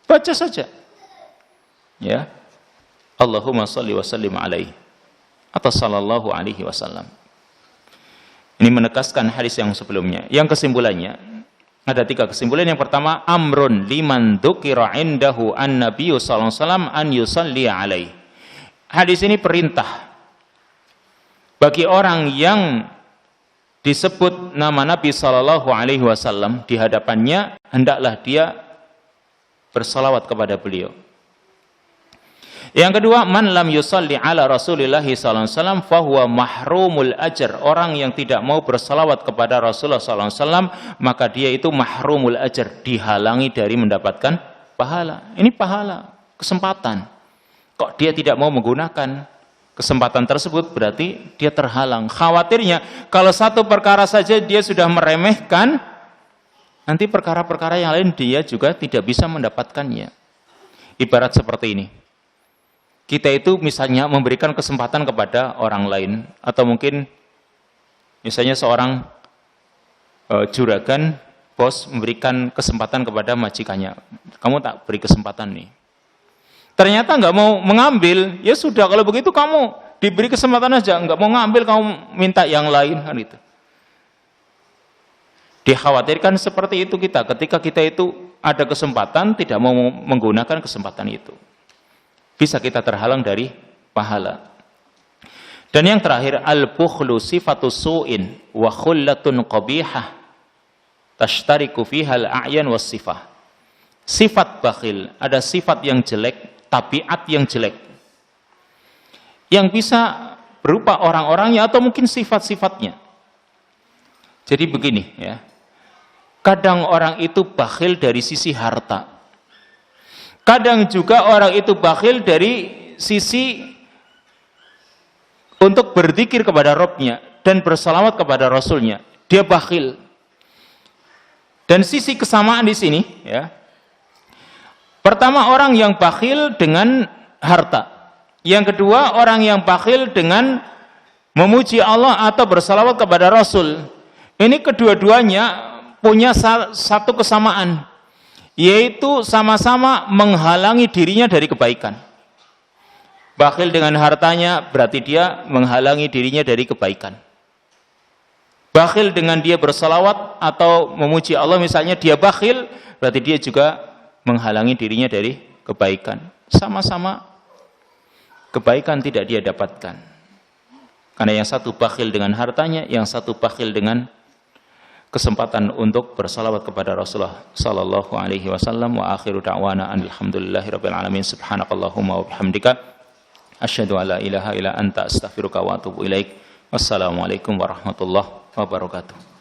baca saja. Ya. Allahumma salli wa sallim alaihi, atau sallallahu alaihi wasallam. Ini menegaskan hadis yang sebelumnya. Yang kesimpulannya, ada 3 kesimpulan. Yang pertama, amrun liman dzukira indahu an-nabiyyu sallallahu alaihi wasallam an yusalli alaihi. Hadis ini perintah bagi orang yang disebut nama Nabi sallallahu alaihi wasallam di hadapannya, hendaklah dia bersalawat kepada beliau. Yang kedua, man lam yusalli ala Rasulillah sallallahu alaihi wasallam fahuwa mahrumul ajr. Orang yang tidak mau bersalawat kepada Rasulullah sallallahu alaihi wasallam, maka dia itu mahrumul ajr, dihalangi dari mendapatkan pahala. Ini pahala, kesempatan. Kok dia tidak mau menggunakan kesempatan tersebut, berarti dia terhalang. Khawatirnya kalau satu perkara saja dia sudah meremehkan, nanti perkara-perkara yang lain dia juga tidak bisa mendapatkannya. Ibarat seperti ini. Kita itu misalnya memberikan kesempatan kepada orang lain, atau mungkin misalnya seorang juragan, bos memberikan kesempatan kepada majikannya, kamu tak beri kesempatan nih. Ternyata nggak mau mengambil, ya sudah, kalau begitu kamu diberi kesempatan aja, nggak mau ngambil, kamu minta yang lain, kan gitu. Dikhawatirkan seperti itu kita, ketika kita itu ada kesempatan tidak mau menggunakan kesempatan itu. Bisa kita terhalang dari pahala. Dan yang terakhir, al-bukhlu sifatu su'in wa khullatun qabihah tashtariku fiha al-a'yan was sifah. Sifat bakhil, ada sifat yang jelek, tabiat yang jelek, yang bisa berupa orang-orangnya atau mungkin sifat-sifatnya. Jadi begini ya, kadang orang itu bakhil dari sisi harta, kadang juga orang itu bakhil dari sisi untuk berzikir kepada Rabb-nya dan bersalawat kepada Rasul-nya. Dia bakhil. Dan sisi kesamaan di sini ya, pertama orang yang bakhil dengan harta, yang kedua orang yang bakhil dengan memuji Allah atau bersalawat kepada Rasul. Ini kedua-duanya punya satu kesamaan, yaitu sama-sama menghalangi dirinya dari kebaikan. Bakhil dengan hartanya berarti dia menghalangi dirinya dari kebaikan. Bakhil dengan dia bersalawat atau memuji Allah misalnya, dia bakhil, berarti dia juga menghalangi dirinya dari kebaikan. Sama-sama kebaikan tidak dia dapatkan. Karena yang satu bakhil dengan hartanya, yang satu bakhil dengan kesempatan untuk bersalawat kepada Rasulullah sallallahu alaihi wasallam. Wa akhiru da'wana alhamdulillahirabbil alamin. Subhanakallahumma wa bihamdika asyhadu an la ilaha illa anta astaghfiruka wa atubu ilaik. Wassalamualaikum warahmatullahi wabarakatuh.